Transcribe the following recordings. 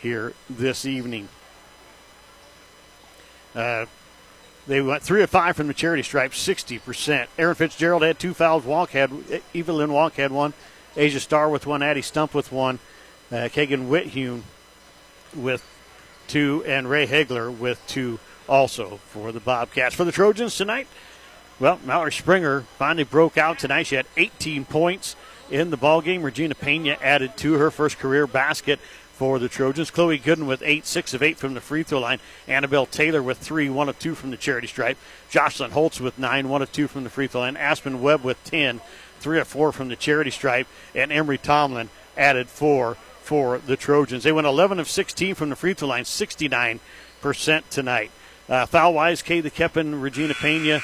here this evening. They went 3 of 5 from the charity stripe, 60%. Aaron Fitzgerald had 2 fouls. Evelyn Wonk had 1. Asia Starr with 1. Addie Stump with 1. Kagan Whithume with 2. And Ray Hegler with 2 also for the Bobcats. For the Trojans tonight, well, Mallory Springer finally broke out tonight. She had 18 points in the ballgame. Regina Pena added to her first career basket for the Trojans. Chloe Gooden with 8, 6 of 8 from the free throw line. Annabelle Taylor with 3, 1 of 2 from the charity stripe. Jocelyn Holtz with 9, 1 of 2 from the free throw line. Aspen Webb with 10, 3 of 4 from the charity stripe. And Emery Tomlin added 4 for the Trojans. They went 11 of 16 from the free throw line, 69% tonight. Foul-wise, Kaylee Keppen, Regina Pena,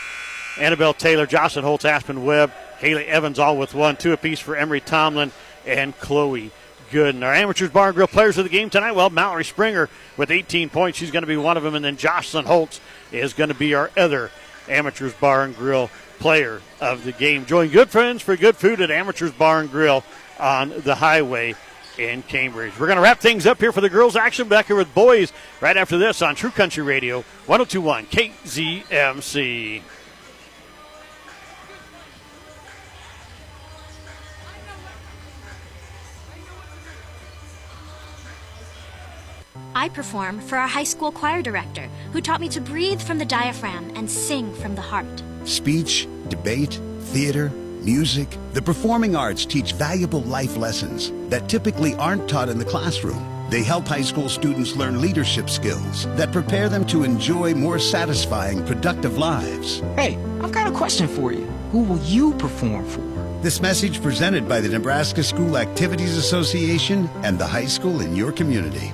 Annabelle Taylor, Jocelyn Holtz, Aspen Webb, Haley Evans all with 1, 2 apiece for Emery Tomlin and Chloe Gooden. Our Amateurs Bar and Grill players of the game tonight, well, Mallory Springer with 18 points. She's going to be one of them. And then Jocelyn Holtz is going to be our other Amateurs Bar and Grill player of the game. Join good friends for good food at Amateurs Bar and Grill on the highway in Cambridge. We're going to wrap things up here for the girls' action. Back here with boys right after this on True Country Radio, 102.1 KZMC. I perform for our high school choir director, who taught me to breathe from the diaphragm and sing from the heart. Speech, debate, theater, music. The performing arts teach valuable life lessons that typically aren't taught in the classroom. They help high school students learn leadership skills that prepare them to enjoy more satisfying, productive lives. Hey, I've got a question for you. Who will you perform for? This message presented by the Nebraska School Activities Association and the high school in your community.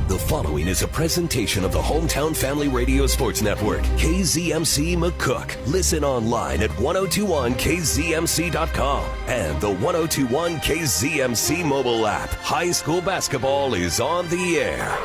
The following is a presentation of the Hometown Family Radio Sports Network, KZMC McCook. Listen online at 1021kzmc.com and the 1021 KZMC mobile app. High school basketball is on the air.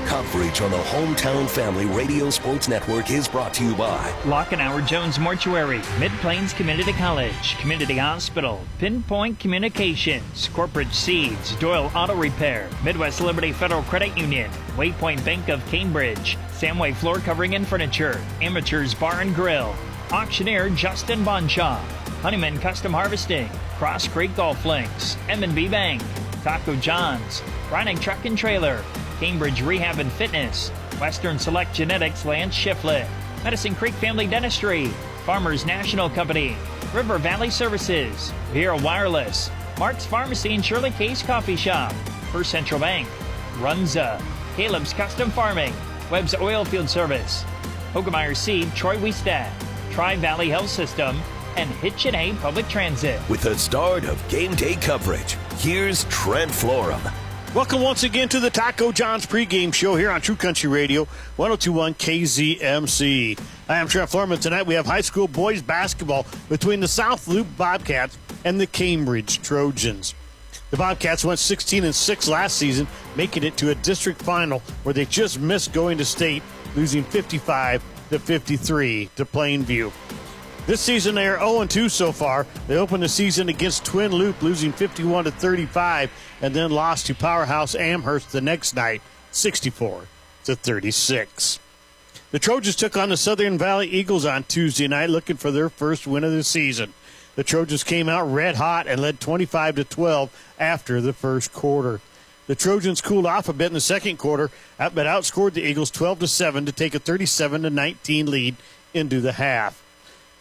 Coverage on the Hometown Family Radio Sports Network is brought to you by Lockenauer Jones Mortuary, Mid-Plains Community College, Community Hospital, Pinpoint Communications, Corporate Seeds, Doyle Auto Repair, Midwest Liberty Federal Credit Union, Waypoint Bank of Cambridge, Samway Floor Covering and Furniture, Amateurs Bar and Grill, Auctioneer Justin Bonshaw, Honeyman Custom Harvesting, Cross Creek Golf Links, M&B Bank, Taco John's, Riding Truck and Trailer, Cambridge Rehab and Fitness, Western Select Genetics Lance Shiflett, Medicine Creek Family Dentistry, Farmers National Company, River Valley Services, Vera Wireless, Mark's Pharmacy and Shirley Case Coffee Shop, First Central Bank, Runza, Caleb's Custom Farming, Webb's Oilfield Service, Hogemeyer Seed, Troy Wiestat, Tri-Valley Health System, and Hitchin A Public Transit. with the start of game day coverage. Here's Trent Florum. Welcome once again to the Taco John's pregame show here on True Country Radio, 102.1 KZMC. I am Trent Florman. Tonight we have high school boys basketball between the South Loup Bobcats and the Cambridge Trojans. The Bobcats went 16-6 last season, making it to a district final where they just missed going to state, losing 55-53 to Plainview. This season they are 0-2 so far. They opened the season against Twin Loup, losing 51-35, and then lost to powerhouse Amherst the next night, 64-36. The Trojans took on the Southern Valley Eagles on Tuesday night, looking for their first win of the season. The Trojans came out red hot and led 25-12 after the first quarter. The Trojans cooled off a bit in the second quarter, but outscored the Eagles 12-7 to take a 37-19 lead into the half.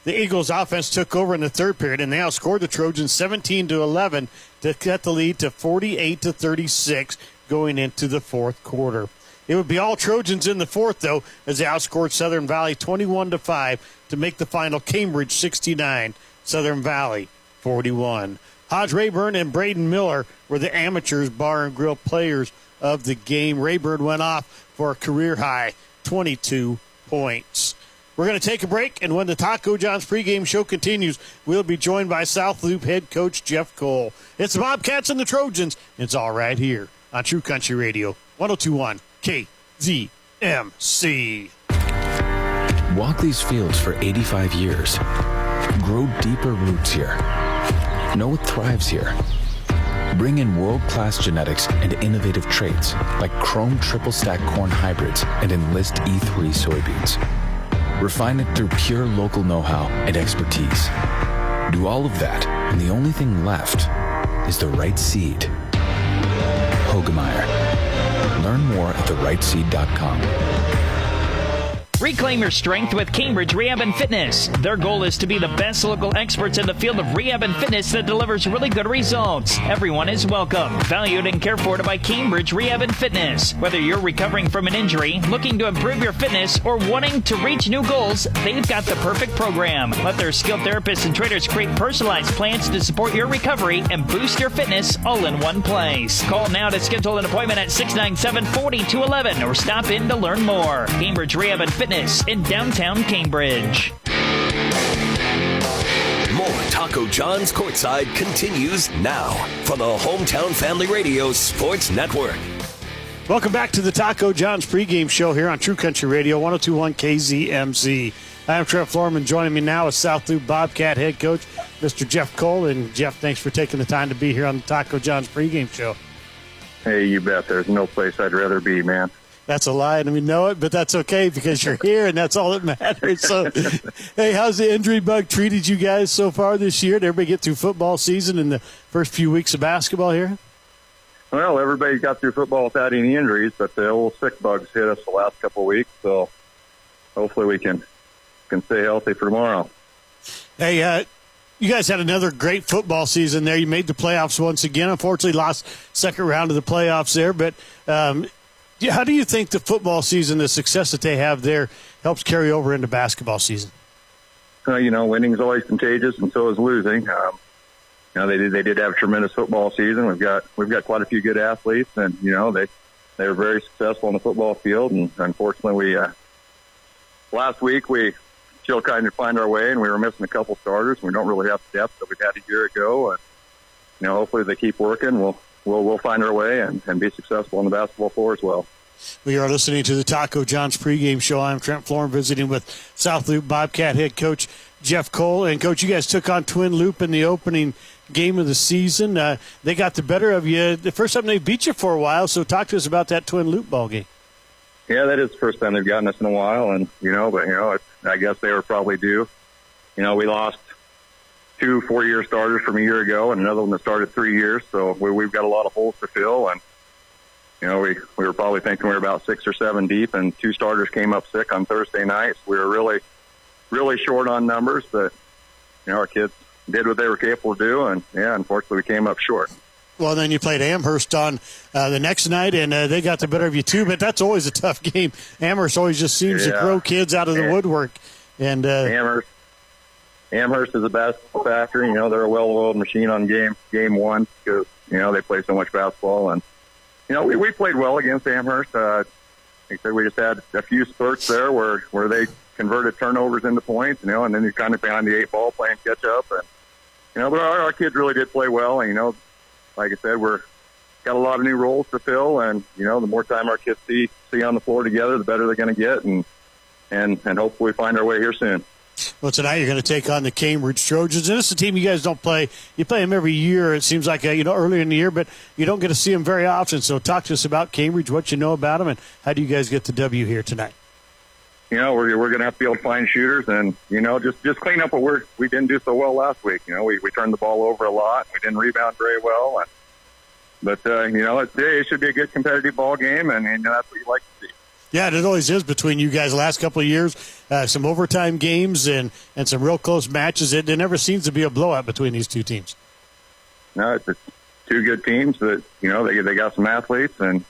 The Eagles' offense took over in the third period, and they outscored the Trojans 17-11 to cut the lead to 48-36 going into the fourth quarter. It would be all Trojans in the fourth, though, as they outscored Southern Valley 21-5 to make the final Cambridge 69, Southern Valley 41. Hodge Rayburn and Braden Miller were the Amateurs Bar and Grill players of the game. Rayburn went off for a career-high 22 points. We're going to take a break, and when the Taco John's pregame show continues, we'll be joined by South Loup head coach Jeff Cole. It's the Bobcats and the Trojans. It's all right here on True Country Radio, 102.1 KZMC. Walk these fields for 85 years. Grow deeper roots here. Know what thrives here. Bring in world-class genetics and innovative traits like Chrome triple stack corn hybrids and Enlist E3 soybeans. Refine it through pure local know-how and expertise. Do all of that, and the only thing left is the right seed. Hogemeyer. Learn more at therightseed.com. Reclaim your strength with Cambridge Rehab and Fitness. Their goal is to be the best local experts in the field of rehab and fitness that delivers really good results. Everyone is welcome, valued, and cared for by Cambridge Rehab and Fitness. Whether you're recovering from an injury, looking to improve your fitness, or wanting to reach new goals, they've got the perfect program. Let their skilled therapists and trainers create personalized plans to support your recovery and boost your fitness all in one place. Call now to schedule an appointment at 697-4211 or stop in to learn more. Cambridge Rehab and Fitness in downtown Cambridge. More Taco John's Courtside continues now from the Hometown Family Radio Sports Network. Welcome back to the Taco John's pregame show here on True Country Radio, 102.1 KZMZ. I'm Trev Florman. Joining me now is South Loup Bobcat head coach, Mr. Jeff Cole. And, Jeff, thanks for taking the time to be here on the Taco John's pregame show. Hey, you bet. There's no place I'd rather be, man. That's a lie, and we know it, but that's okay because you're here, and that's all that matters. So, hey, how's the injury bug treated you guys so far this year? Did everybody get through football season in the first few weeks of basketball here? Well, everybody got through football without any injuries, but the old sick bugs hit us the last couple of weeks, so hopefully we can stay healthy for tomorrow. Hey, you guys had another great football season there. You made the playoffs once again. Unfortunately, lost second round of the playoffs there, but how do you think the football season, the success that they have there, helps carry over into basketball season? Winning is always contagious, and so is losing. They did have a tremendous football season. We've got quite a few good athletes, and they were very successful on the football field. And unfortunately, last week we still trying to find our way, and we were missing a couple starters. We don't really have the depth that we had a year ago, and hopefully they keep working. We'll find our way and be successful on the basketball floor as well. We are listening to the Taco John's pregame show. I'm Trent Florin, visiting with South Loup Bobcat head coach Jeff Cole. And, Coach, you guys took on Twin Loup in the opening game of the season. They got the better of you. The first time they beat you for a while, so talk to us about that Twin Loup ball game. Yeah, that is the first time they've gotten us in a while, and, I guess they were probably due. We lost 2 4-year starters from a year ago and another one that started 3 years, so we've got a lot of holes to fill. And we were probably thinking we were about 6 or 7 deep, and 2 starters came up sick on Thursday night. So we were really, really short on numbers, but our kids did what they were capable of doing, and unfortunately we came up short. Well, then you played Amherst on the next night, and they got the better of you too, but that's always a tough game. Amherst always just seems to throw kids out of the woodwork. And Amherst is a basketball factory. They're a well-oiled machine on game one because, they play so much basketball. And, we played well against Amherst. Like I said, we just had a few spurts there where they converted turnovers into points, and then you're kind of behind the 8 ball playing catch-up. And, but our kids really did play well. And, like I said, we're got a lot of new roles to fill. And, the more time our kids see on the floor together, the better they're going to get. And hopefully find our way here soon. Well, tonight you're going to take on the Cambridge Trojans. And this is a team you guys don't play. You play them every year, it seems like, earlier in the year, but you don't get to see them very often. So talk to us about Cambridge, what you know about them, and how do you guys get the W here tonight? We're going to have to be able to find shooters and, just clean up what we didn't do so well last week. We turned the ball over a lot. We didn't rebound very well. But it should be a good competitive ball game, and that's what you like to see. Yeah, it always is between you guys the last couple of years. Some overtime games and some real close matches. It never seems to be a blowout between these two teams. No, it's 2 good teams that, they got some athletes, and,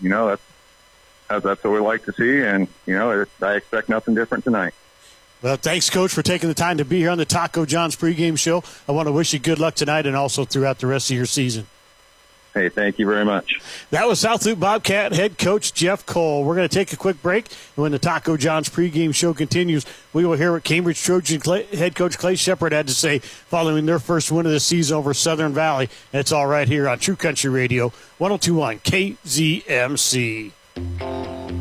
that's what we like to see. And, I expect nothing different tonight. Well, thanks, Coach, for taking the time to be here on the Taco John's pregame show. I want to wish you good luck tonight and also throughout the rest of your season. Hey, thank you very much. That was South Loup Bobcat head coach Jeff Cole. We're going to take a quick break. And when the Taco John's pregame show continues, we will hear what Cambridge Trojan head coach Clay Shepard had to say following their first win of the season over Southern Valley. And it's all right here on True Country Radio, 102.1 KZMC.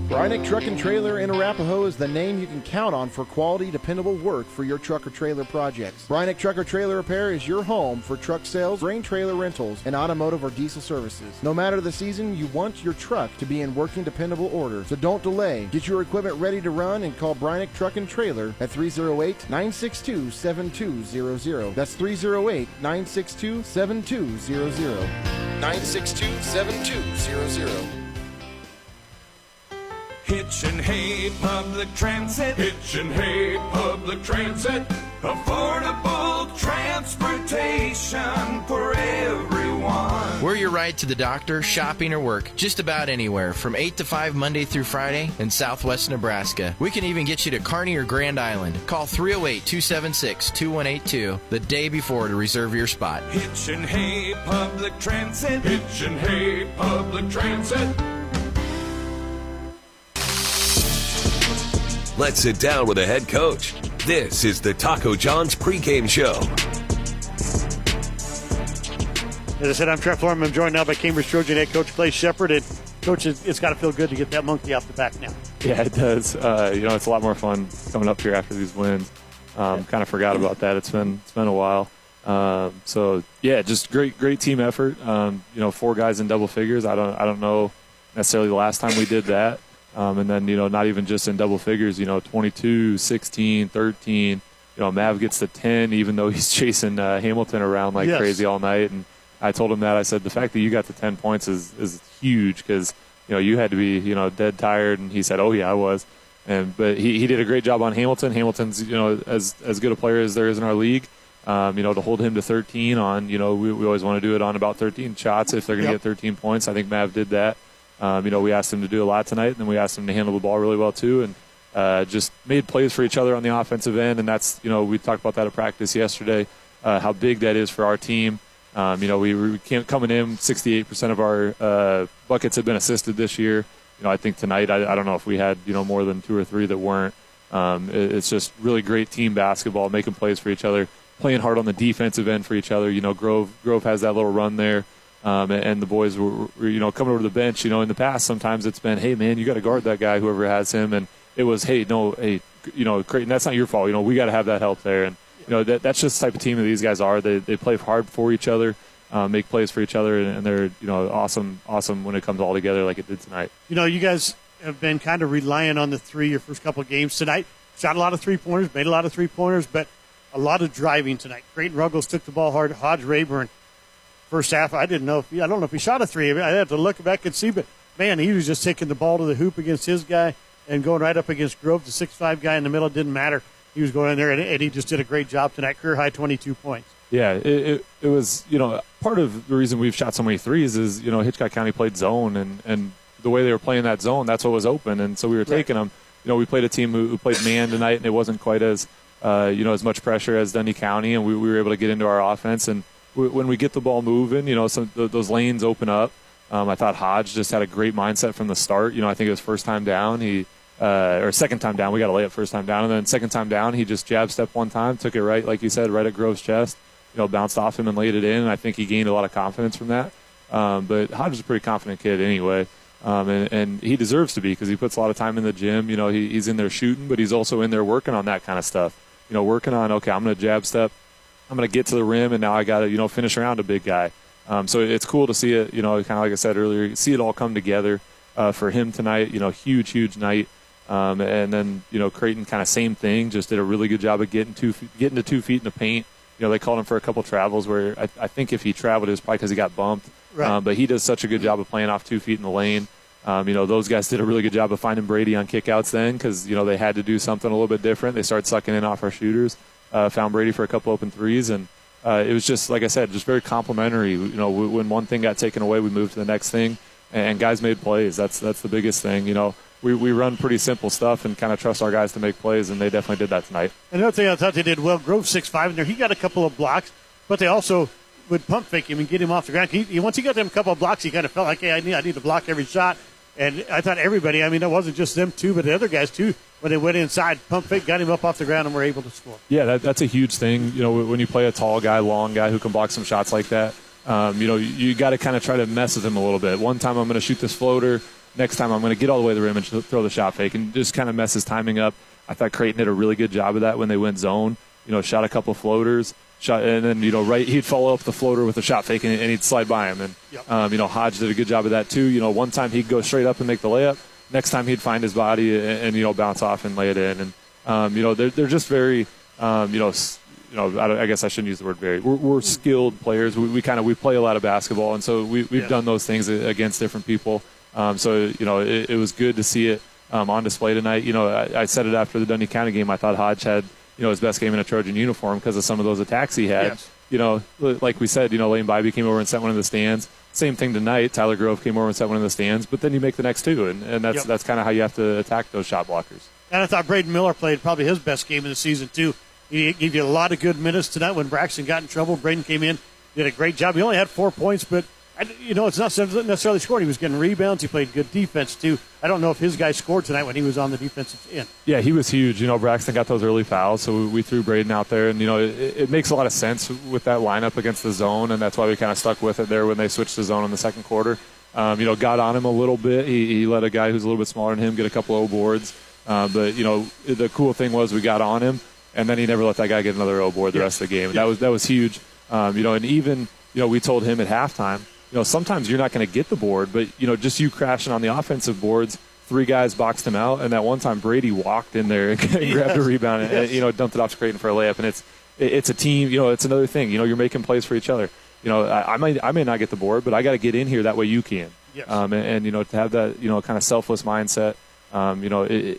Brynick Truck and Trailer in Arapahoe is the name you can count on for quality, dependable work for your truck or trailer projects. Brynick Truck or Trailer Repair is your home for truck sales, grain trailer rentals, and automotive or diesel services. No matter the season, you want your truck to be in working, dependable order. So don't delay. Get your equipment ready to run and call Brynick Truck and Trailer at 308-962-7200. That's 308-962-7200. 962-7200. Hitch and Hay Public Transit. Hitch and Hay Public Transit. Affordable transportation for everyone. We're your ride to the doctor, shopping, or work, just about anywhere, from 8 to 5 Monday through Friday in southwest Nebraska. We can even get you to Kearney or Grand Island. Call 308-276-2182 the day before to reserve your spot. Hitch and Hay Public Transit. Hitch and Hay Public Transit. Let's sit down with the head coach. This is the Taco John's pregame show. As I said, I'm Trev Florman. I'm joined now by Cambridge Trojan head coach Clay Shepard. And coach, it's got to feel good to get that monkey off the back now. Yeah, it does. It's a lot more fun coming up here after these wins. Kind of forgot about that. It's been a while. Just great team effort. 4 guys in double figures. I don't know necessarily the last time we did that. And then, not even just in double figures, 22, 16, 13. Mav gets to 10, even though he's chasing Hamilton around like crazy all night. And I told him that. I said, the fact that you got to 10 points is huge because, you had to be, dead tired. And he said, oh, yeah, I was. But he did a great job on Hamilton. Hamilton's, as good a player as there is in our league. To hold him to 13 on, we always want to do it on about 13 shots if they're going to get 13 points. I think Mav did that. We asked him to do a lot tonight, and then we asked him to handle the ball really well too, and just made plays for each other on the offensive end. And that's, we talked about that at practice yesterday, how big that is for our team. We can't coming in. 68% of our buckets have been assisted this year. I think tonight, I don't know if we had more than 2 or 3 that weren't. It's just really great team basketball, making plays for each other, playing hard on the defensive end for each other. Grove has that little run there. And the boys were, coming over to the bench. In the past, sometimes it's been, hey, man, you got to guard that guy, whoever has him. And it was, Creighton, that's not your fault. We got to have that help there. And, that's just the type of team that these guys are. They play hard for each other, make plays for each other, and they're, awesome when it comes all together like it did tonight. You guys have been kind of relying on the three your first couple of games tonight. Shot a lot of three-pointers, made a lot of three-pointers, but a lot of driving tonight. Creighton Ruggles took the ball hard. Hodge Rayburn. First half, I don't know if he shot a three. I had to look back and see, but man, he was just taking the ball to the hoop against his guy and going right up against Grove, the 6'5" guy in the middle. It didn't matter. He was going in there, and he just did a great job tonight. Career high 22 points. Yeah, it was, part of the reason we've shot so many threes is, Hitchcock County played zone, and the way they were playing that zone, that's what was open, and so we were taking them. We played a team who played man tonight, and it wasn't quite as, as much pressure as Dundee County, and we were able to get into our offense, and when we get the ball moving, those lanes open up. I thought Hodge just had a great mindset from the start. I think it was first time down. Or second time down. We got a layup first time down. And then second time down, he just jab stepped one time, took it right, like you said, right at Grove's chest. Bounced off him and laid it in. And I think he gained a lot of confidence from that. But Hodge is a pretty confident kid anyway. And he deserves to be because he puts a lot of time in the gym. He's in there shooting, but he's also in there working on that kind of stuff. Working on, okay, I'm going to jab step. I'm going to get to the rim, and now I got to, finish around a big guy. So it's cool to see it, kind of like I said earlier, see it all come together for him tonight. Huge night. And then, Creighton kind of same thing, just did a really good job of getting to 2 feet in the paint. They called him for a couple travels where I think if he traveled, it was probably because he got bumped. Right. But he does such a good job of playing off 2 feet in the lane. Those guys did a really good job of finding Brady on kickouts then because, they had to do something a little bit different. They started sucking in off our shooters. Found Brady for a couple open threes, and it was just, like I said, just very complimentary. When one thing got taken away, we moved to the next thing, and guys made plays. That's the biggest thing. We run pretty simple stuff and kind of trust our guys to make plays, and they definitely did that tonight. Another thing I thought they did well, Grove 6'5" in there. He got a couple of blocks, but they also would pump fake him and get him off the ground. Once he got them a couple of blocks, he kind of felt like, hey, I need to block every shot. And I thought everybody, it wasn't just them two, but the other guys too, when they went inside, pump fake, got him up off the ground, and were able to score. Yeah, that's a huge thing. When you play a tall guy, long guy who can block some shots like that, you got to kind of try to mess with him a little bit. One time I'm going to shoot this floater. next time I'm going to get all the way to the rim and throw the shot fake, and just kind of mess his timing up. I thought Creighton did a really good job of that when they went zone. Shot a couple floaters, and then he'd follow up the floater with a shot fake, and he'd slide by him. And Hodge did a good job of that too. One time he'd go straight up and make the layup. Next time he'd find his body and bounce off and lay it in. And they're just very I guess I shouldn't use the word very. We're skilled players. We play a lot of basketball, and so we've done those things against different people. So it was good to see it on display tonight. I said it after the Dundee County game. I thought Hodge had his best game in a Trojan uniform because of some of those attacks he had. Yes. Like we said, Lane Bybee came over and set one in the stands. Same thing tonight. Tyler Grove came over and set one in the stands. But then you make the next two, and that's kind of how you have to attack those shot blockers. And I thought Braden Miller played probably his best game of the season too. He gave you a lot of good minutes tonight. When Braxton got in trouble, Braden came in, did a great job. He only had 4 points, but it's not necessarily scoring. He was getting rebounds. He played good defense too. I don't know if his guy scored tonight when he was on the defensive end. Yeah, he was huge. Braxton got those early fouls, so we threw Braden out there, and it makes a lot of sense with that lineup against the zone, and that's why we kind of stuck with it there when they switched to zone in the second quarter. Got on him a little bit. He let a guy who's a little bit smaller than him get a couple of boards, but the cool thing was we got on him, and then he never let that guy get another O board the rest of the game. That was huge. And even we told him at halftime. Sometimes you're not going to get the board, but, just you crashing on the offensive boards, 3 guys boxed him out, and that one time Brady walked in there and grabbed a rebound and dumped it off to Creighton for a layup. And it's a team, it's another thing. You're making plays for each other. I may not get the board, but I got to get in here. That way you can. Yes. And to have that, kind of selfless mindset.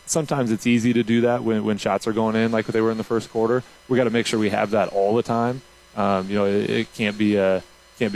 Sometimes it's easy to do that when shots are going in like they were in the first quarter. We got to make sure we have that all the time. It can't be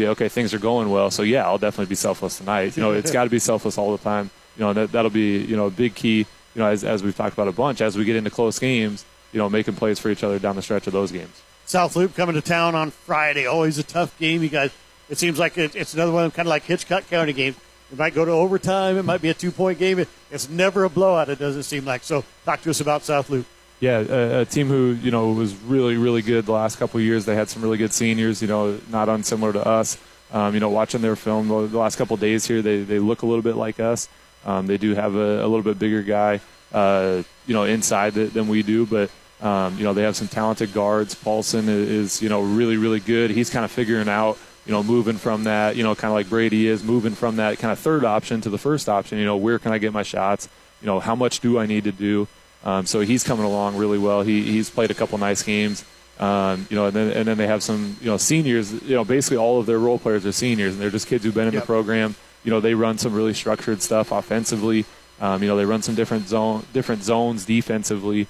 okay, things are going well, so I'll definitely be selfless tonight. It's got to be selfless all the time. That'll be a big key. As we've talked about a bunch, as we get into close games, making plays for each other down the stretch of those games. South Loop coming to town on Friday. Always a tough game, you guys. It seems like it's another one of them kind of like Hitchcock County games. It might go to overtime. It might be a 2-point game. It's never a blowout, it doesn't seem like. So talk to us about South Loop. Yeah, a team who, was really, really good the last couple of years. They had some really good seniors, not unsimilar to us. Watching their film the last couple of days here, they look a little bit like us. They do have a little bit bigger guy, inside than we do. But, they have some talented guards. Paulson is, really, really good. He's kind of figuring out, moving from that, kind of like Brady is, moving from that kind of third option to the first option. Where can I get my shots? How much do I need to do? So he's coming along really well. He's played a couple nice games, and then they have some seniors. Basically all of their role players are seniors, and they're just kids who've been in the program. They run some really structured stuff offensively. They run some different zones defensively.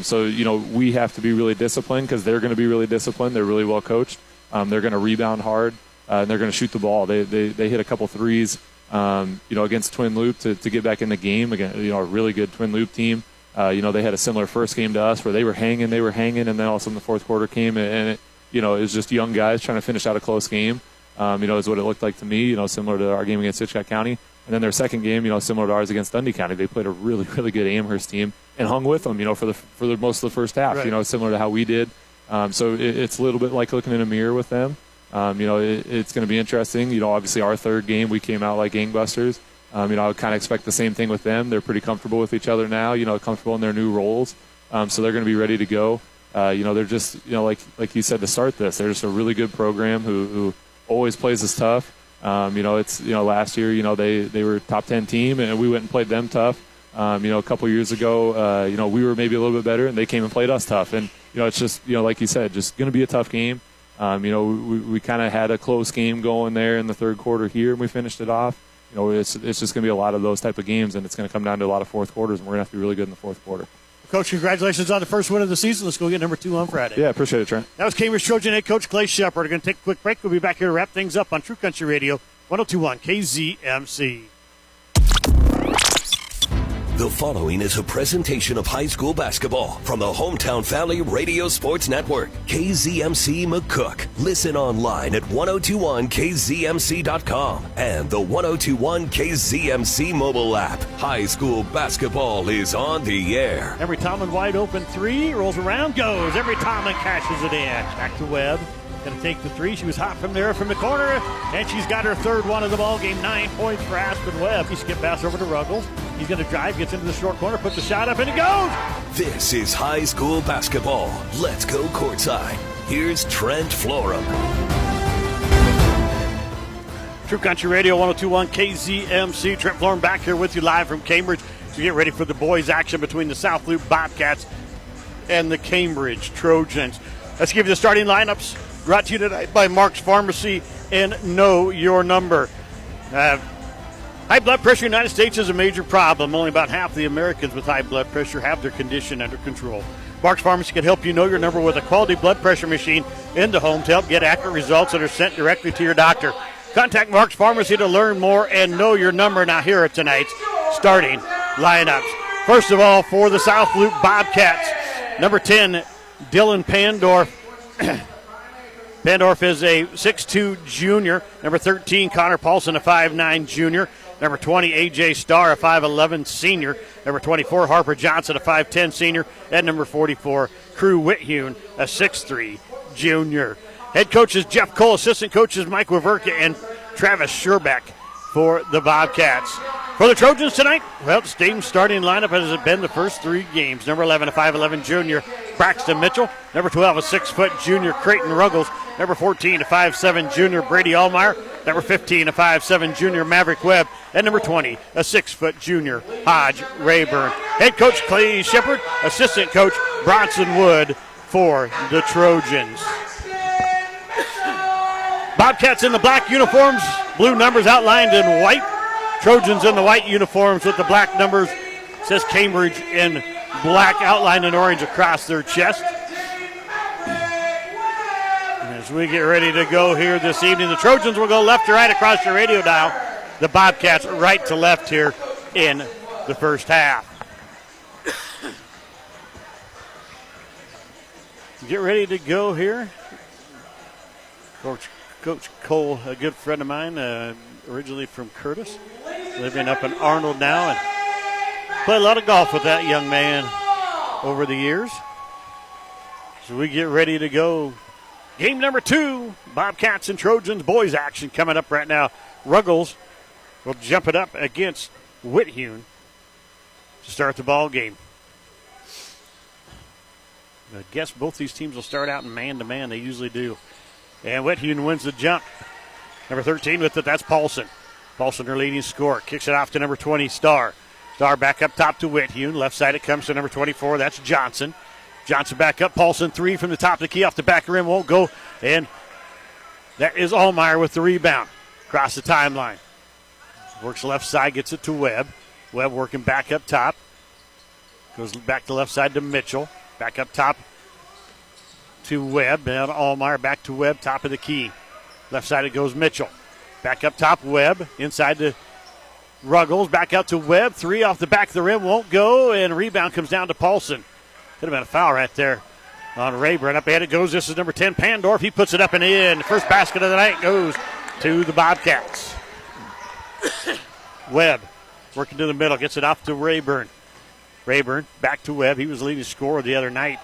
So we have to be really disciplined because they're going to be really disciplined. They're really well coached. They're going to rebound hard, and they're going to shoot the ball. They hit a couple threes, against Twin Loup to get back in the game again. A really good Twin Loup team. They had a similar first game to us where they were hanging, and then all of a sudden the fourth quarter came, and it was just young guys trying to finish out a close game, is what it looked like to me, similar to our game against Hitchcock County. And then their second game, similar to ours against Dundee County, they played a really, really good Amherst team and hung with them, for the most of the first half, right. Similar to how we did. So it's a little bit like looking in a mirror with them. It's going to be interesting. Obviously our third game, we came out like gangbusters. I would kind of expect the same thing with them. They're pretty comfortable with each other now, comfortable in their new roles. So they're going to be ready to go. They're just, like you said to start this, they're just a really good program who always plays us tough. It's, last year, they were top 10 team and we went and played them tough. A couple years ago, we were maybe a little bit better and they came and played us tough. And, it's just, like you said, just going to be a tough game. We kind of had a close game going there in the third quarter here and we finished it off. It's just going to be a lot of those type of games, and it's going to come down to a lot of fourth quarters, and we're going to have to be really good in the fourth quarter. Coach, congratulations on the first win of the season. Let's go get number 2 on Friday. Yeah, appreciate it, Trent. That was Cambridge Trojan head coach Clay Shepard. We're going to take a quick break. We'll be back here to wrap things up on True Country Radio, 102.1 KZMC. The following is a presentation of high school basketball from the Hometown Family Radio Sports Network, KZMC McCook. Listen online at 1021kzmc.com and the 1021 KZMC mobile app. High school basketball is on the air. Every Tomlin wide open 3, rolls around, goes. Every Tomlin cashes it in. Back to Webb. Going to take the three. She was hot from there from the corner, and she's got her third one of the ball game. 9 points for Aspen Webb. He skip pass over to Ruggles. He's going to drive, gets into the short corner, puts the shot up, and it goes. This is high school basketball. Let's go courtside. Here's Trent Florum. True Country Radio 102.1 KZMC. Trent Florum back here with you live from Cambridge. So get ready for the boys' action between the South Loup Bobcats and the Cambridge Trojans. Let's give you the starting lineups. Brought to you tonight by Mark's Pharmacy and Know Your Number. High blood pressure in the United States is a major problem. Only about half the Americans with high blood pressure have their condition under control. Mark's Pharmacy can help you know your number with a quality blood pressure machine in the home to help get accurate results that are sent directly to your doctor. Contact Mark's Pharmacy to learn more and know your number. Now here are tonight's starting lineups. First of all, for the South Loup Bobcats, number 10, Dylan Pandorf. Pandorf is a 6'2 junior. Number 13, Connor Paulson, a 5'9 junior. Number 20, A.J. Starr, a 5'11 senior. Number 24, Harper Johnson, a 5'10 senior. And number 44, Crew Whithune, a 6'3 junior. Head coaches Jeff Cole, assistant coaches Mike Waverka and Travis Sherbeck for the Bobcats. For the Trojans tonight, well, the same starting lineup as it been the first three games. Number 11, a 5'11 junior, Braxton Mitchell. Number 12, a 6-foot junior, Creighton Ruggles. Number 14, a 5'7 junior, Brady Allmeyer. Number 15, a 5'7 junior, Maverick Webb. And number 20, a 6-foot junior, Hodge Rayburn. Head coach Clay Shepard, assistant coach Bronson Wood for the Trojans. Bobcats in the black uniforms, blue numbers outlined in white. Trojans in the white uniforms with the black numbers. It says Cambridge in black outlined in orange across their chest. And as we get ready to go here this evening, the Trojans will go left to right across your radio dial. The Bobcats right to left here in the first half. Get ready to go here. Coach Cole, a good friend of mine, originally from Curtis, living up in Arnold now, and played a lot of golf with that young man over the years. So we get ready to go. Game number 2, Bobcats and Trojans boys action coming up right now. Ruggles will jump it up against Whithune to start the ball game. I guess both these teams will start out in man-to-man. They usually do. And Whithune wins the jump. Number 13 with it, that's Paulson. Paulson, her leading scorer. Kicks it off to number 20, Starr. Starr back up top to Whithune. Left side it comes to number 24, that's Johnson. Johnson back up. Paulson, 3 from the top of the key. Off the back of the rim, won't go. And that is Allmeyer with the rebound. Across the timeline. Works left side, gets it to Webb. Webb working back up top. Goes back to left side to Mitchell. Back up top to Webb. Down to Allmeyer, back to Webb, top of the key. Left side it goes Mitchell. Back up top, Webb. Inside to Ruggles. Back out to Webb. 3 off the back of the rim, won't go. And rebound comes down to Paulson. Could have been a foul right there on Rayburn. Up ahead it goes. This is number 10, Pandorf. He puts it up and in. The first basket of the night goes to the Bobcats. Webb working to the middle. Gets it off to Rayburn. Rayburn back to Webb. He was the leading scorer the other night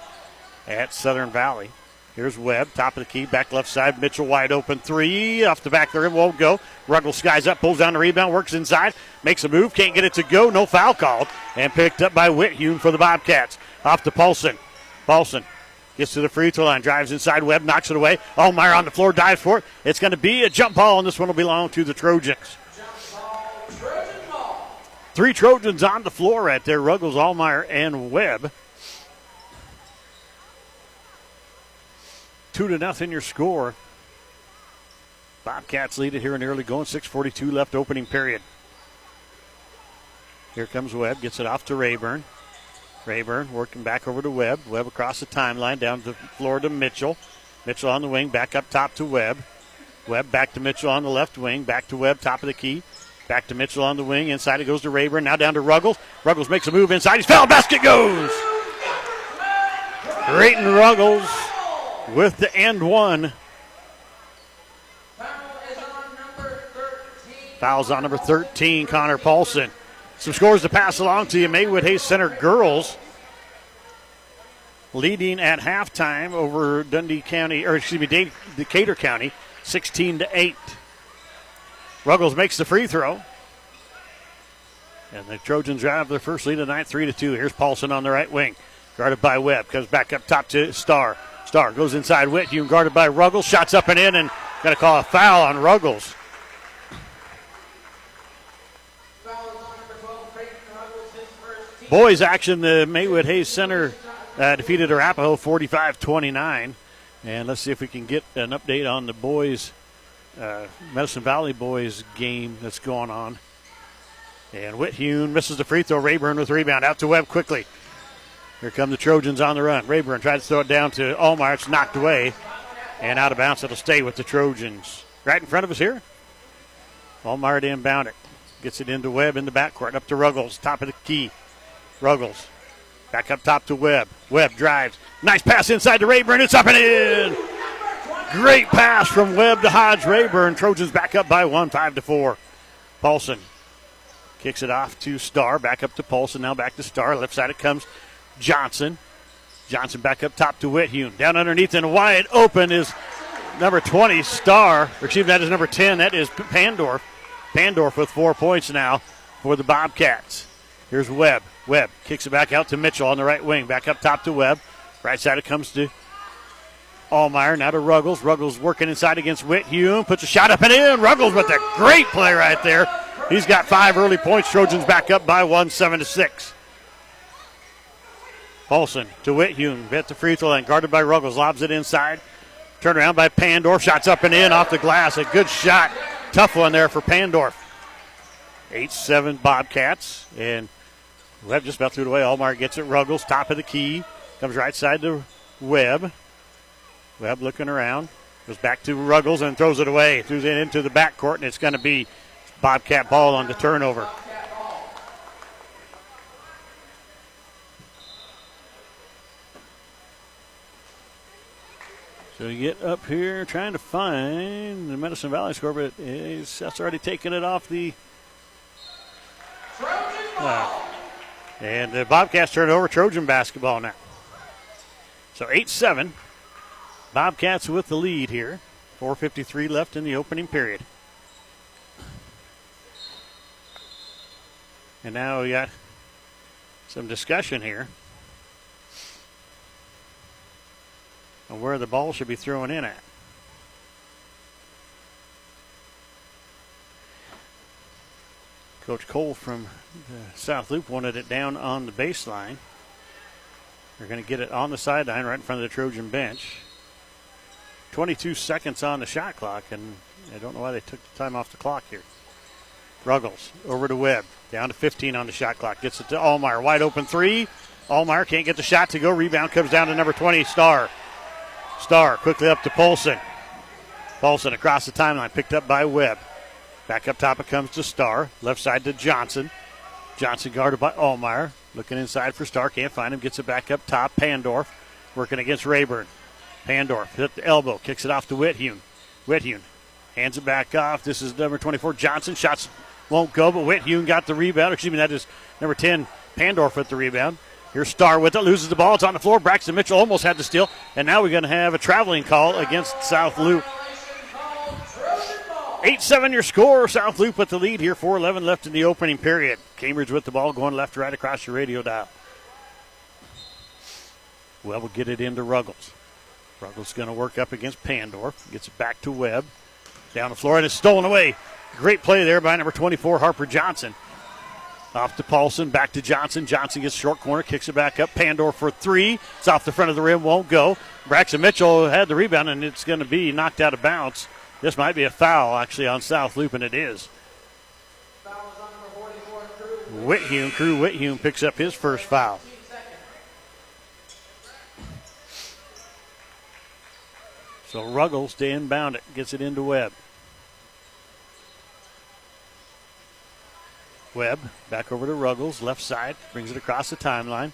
at Southern Valley. Here's Webb, top of the key, back left side. Mitchell wide open 3. Off the back of the rim, won't go. Ruggles skies up, pulls down the rebound, works inside, makes a move, can't get it to go. No foul called. And picked up by Whithune for the Bobcats. Off to Paulson. Paulson gets to the free throw line, drives inside. Webb knocks it away. Allmeyer on the floor, dives for it. It's going to be a jump ball, and this one will belong to the Trojans. 3 Trojans on the floor right there. Ruggles, Allmeyer, and Webb. 2-0 your score. Bobcats lead it here in the early going. 6:42 left opening period. Here comes Webb. Gets it off to Rayburn. Rayburn working back over to Webb. Webb across the timeline down to the floor to Mitchell. Mitchell on the wing. Back up top to Webb. Webb back to Mitchell on the left wing. Back to Webb, top of the key. Back to Mitchell on the wing. Inside it goes to Rayburn. Now down to Ruggles. Ruggles makes a move inside. He's fouled. Basket goes. Creighton Ruggles with the end one. Fouls on number 13, Connor Paulson. Some scores to pass along to you. Maywood Hayes Center girls leading at halftime over Decatur County, 16-8. Ruggles makes the free throw. And the Trojans drive their first lead of the night, 3-2. Here's Paulson on the right wing. Guarded by Webb. Comes back up top to Starr. Starr goes inside Whithume, guarded by Ruggles. Shots up and in, and going to call a foul on Ruggles. Boys action, the Maywood Hayes Center defeated Arapahoe 45-29. And let's see if we can get an update on the boys, Medicine Valley boys game that's going on. And Whithume misses the free throw. Rayburn with the rebound. Out to Webb quickly. Here come the Trojans on the run. Rayburn tries to throw it down to Allmeyer. It's knocked away. And out of bounds. It'll stay with the Trojans. Right in front of us here. Allmeyer to inbound it. Gets it into Webb in the backcourt. Up to Ruggles. Top of the key. Ruggles. Back up top to Webb. Webb drives. Nice pass inside to Rayburn. It's up and in. Great pass from Webb to Hodge Rayburn. Trojans back up by 1, 5-4. Paulson kicks it off to Starr. Back up to Paulson. Now back to Starr. Left side it comes Johnson. Johnson back up top to Whithume. Down underneath and wide open is number 20, Starr. Or excuse me, that is number 10. That is Pandorf. Pandorf with 4 points now for the Bobcats. Here's Webb. Webb kicks it back out to Mitchell on the right wing. Back up top to Webb. Right side it comes to Allmeyer. Now to Ruggles. Ruggles working inside against Whithume. Puts a shot up and in. Ruggles with a great play right there. He's got 5 early points. Trojans back up by 1, 7-6. Paulson to Whithume. Hit the free throw line. Guarded by Ruggles. Lobs it inside. Turned around by Pandorf. Shots up and in off the glass. A good shot. Tough one there for Pandorf. 8-7 Bobcats. And Webb just about threw it away. Allmeyer gets it. Ruggles, top of the key. Comes right side to Webb. Webb looking around. Goes back to Ruggles and throws it away. Throws it into the backcourt, and it's going to be Bobcat ball on the turnover. So you get up here trying to find the Medicine Valley score, but that's already taken it off the. And the Bobcats turn over. Trojan basketball now. So 8-7. Bobcats with the lead here. 4:53 left in the opening period. And now we got some discussion here on where the ball should be thrown in at. Coach Cole from South Loop wanted it down on the baseline. They're going to get it on the sideline right in front of the Trojan bench. 22 seconds on the shot clock, and I don't know why they took the time off the clock here. Ruggles over to Webb. Down to 15 on the shot clock. Gets it to Allmeyer. Wide open three. Allmeyer can't get the shot to go. Rebound comes down to number 20, Starr. Starr quickly up to Polson. Polson across the timeline. Picked up by Webb. Back up top it comes to Starr. Left side to Johnson. Johnson guarded by Allmeyer. Looking inside for Starr. Can't find him. Gets it back up top. Pandorf working against Rayburn. Pandorf hit the elbow. Kicks it off to Whithume. Whithume hands it back off. This is number 24, Johnson. Shots won't go, but Whithume got the rebound. Excuse me, that is number 10, Pandorf with the rebound. Here's Starr with it. Loses the ball. It's on the floor. Braxton Mitchell almost had the steal. And now we're going to have a traveling call against South Loop. 8-7 your score. South Loop with the lead here. 4:11 left in the opening period. Cambridge with the ball going left to right across your radio dial. Well, we'll get it into Ruggles. Ruggles going to work up against Pandorf. Gets it back to Webb. Down the floor, and it's stolen away. Great play there by number 24, Harper Johnson. Off to Paulson, back to Johnson. Johnson gets short corner, kicks it back up. Pandorf for three. It's off the front of the rim, won't go. Braxton Mitchell had the rebound, and it's going to be knocked out of bounds. This might be a foul, actually, on South Loop, and it is. Crew Whithume picks up his first foul. So Ruggles to inbound it, gets it into Webb. Webb back over to Ruggles, left side, brings it across the timeline,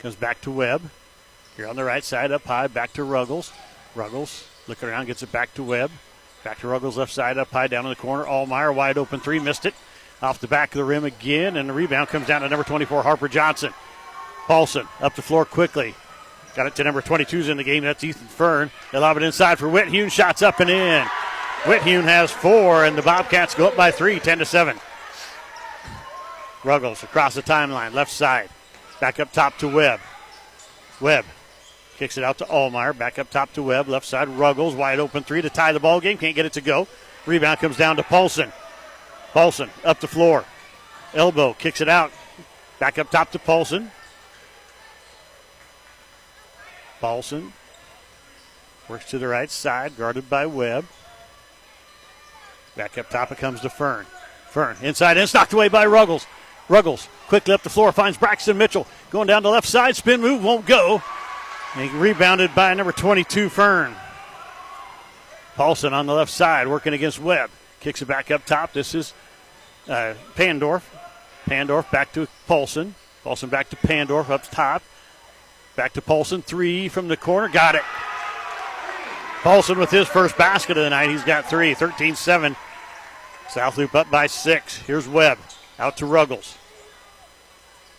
comes back to Webb. Here on the right side, up high, back to Ruggles. Ruggles looking around, gets it back to Webb. Back to Ruggles, left side, up high, down in the corner. Allmeyer, wide open three, missed it. Off the back of the rim again, and the rebound comes down to number 24, Harper Johnson. Paulson up the floor quickly. Got it to number 22's in the game. That's Ethan Fern. They lob it inside for Whithune. Shots up and in. Whithune has 4, and the Bobcats go up by 3, 10-7. Ruggles across the timeline, left side. Back up top to Webb. Webb kicks it out to Allmeyer. Back up top to Webb. Left side, Ruggles. Wide open 3 to tie the ball game. Can't get it to go. Rebound comes down to Paulson. Paulson up the floor. Elbow kicks it out. Back up top to Paulson. Paulson works to the right side, guarded by Webb. Back up top it comes to Fern. Fern inside in, knocked away by Ruggles. Ruggles quickly up the floor, finds Braxton Mitchell. Going down the left side, spin move, won't go. And rebounded by number 22, Fern. Paulson on the left side, working against Webb. Kicks it back up top. This is Pandorf. Pandorf back to Paulson. Paulson back to Pandorf up top. Back to Paulson, 3 from the corner. Got it. Paulson with his first basket of the night. He's got 3, 13-7. South Loop up by 6. Here's Webb. Out to Ruggles.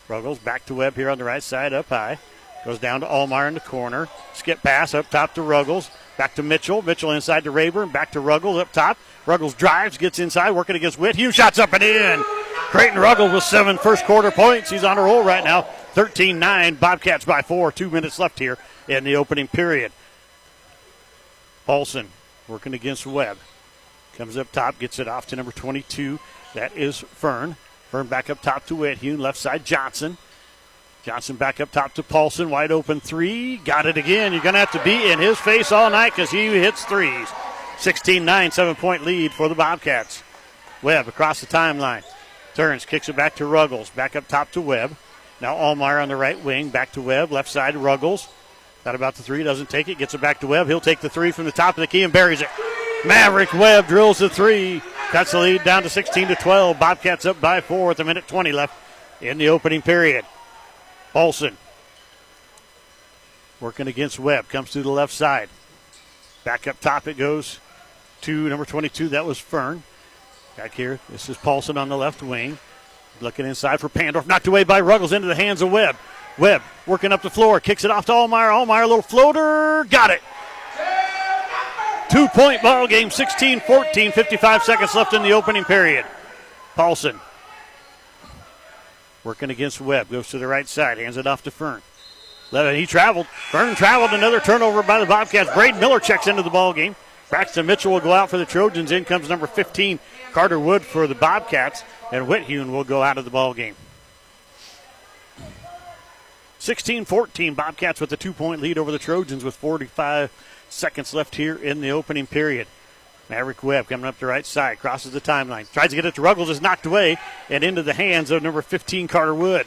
Ruggles back to Webb here on the right side, up high. Goes down to Allmeyer in the corner. Skip pass up top to Ruggles. Back to Mitchell. Mitchell inside to Rayburn. Back to Ruggles up top. Ruggles drives, gets inside, working against Whithune. Shots up and in. Creighton Ruggles with 7 first quarter points. He's on a roll right now. 13-9. Bobcats by 4. 2 minutes left here in the opening period. Paulson working against Webb. Comes up top, gets it off to number 22. That is Fern. Fern back up top to Whithune. Left side, Johnson. Johnson back up top to Paulson. Wide open 3. Got it again. You're going to have to be in his face all night because he hits threes. 16-9, 7-point lead for the Bobcats. Webb across the timeline. Turns, kicks it back to Ruggles. Back up top to Webb. Now Allmeyer on the right wing. Back to Webb. Left side, Ruggles. Got about the 3. Doesn't take it. Gets it back to Webb. He'll take the 3 from the top of the key and buries it. Maverick Webb drills the 3. Cuts the lead down to 16-12. Bobcats up by 4 with 1:20 left in the opening period. Paulson working against Webb. Comes to the left side. Back up top it goes to number 22. That was Fern. Back here, this is Paulson on the left wing. Looking inside for Pandorf. Knocked away by Ruggles into the hands of Webb. Webb working up the floor. Kicks it off to Allmeyer. Allmeyer, a little floater. Got it. 2-point ball game, 16-14. 55 seconds left in the opening period. Paulson working against Webb. Goes to the right side. Hands it off to Fern. He traveled. Fern traveled. Another turnover by the Bobcats. Braden Miller checks into the ball game. Braxton Mitchell will go out for the Trojans. In comes number 15, Carter Wood for the Bobcats. And Whithune will go out of the ball game. 16-14. Bobcats with a 2-point lead over the Trojans with 45 seconds left here in the opening period. Maverick Webb coming up the right side. Crosses the timeline. Tries to get it to Ruggles. Is knocked away and into the hands of number 15, Carter Wood.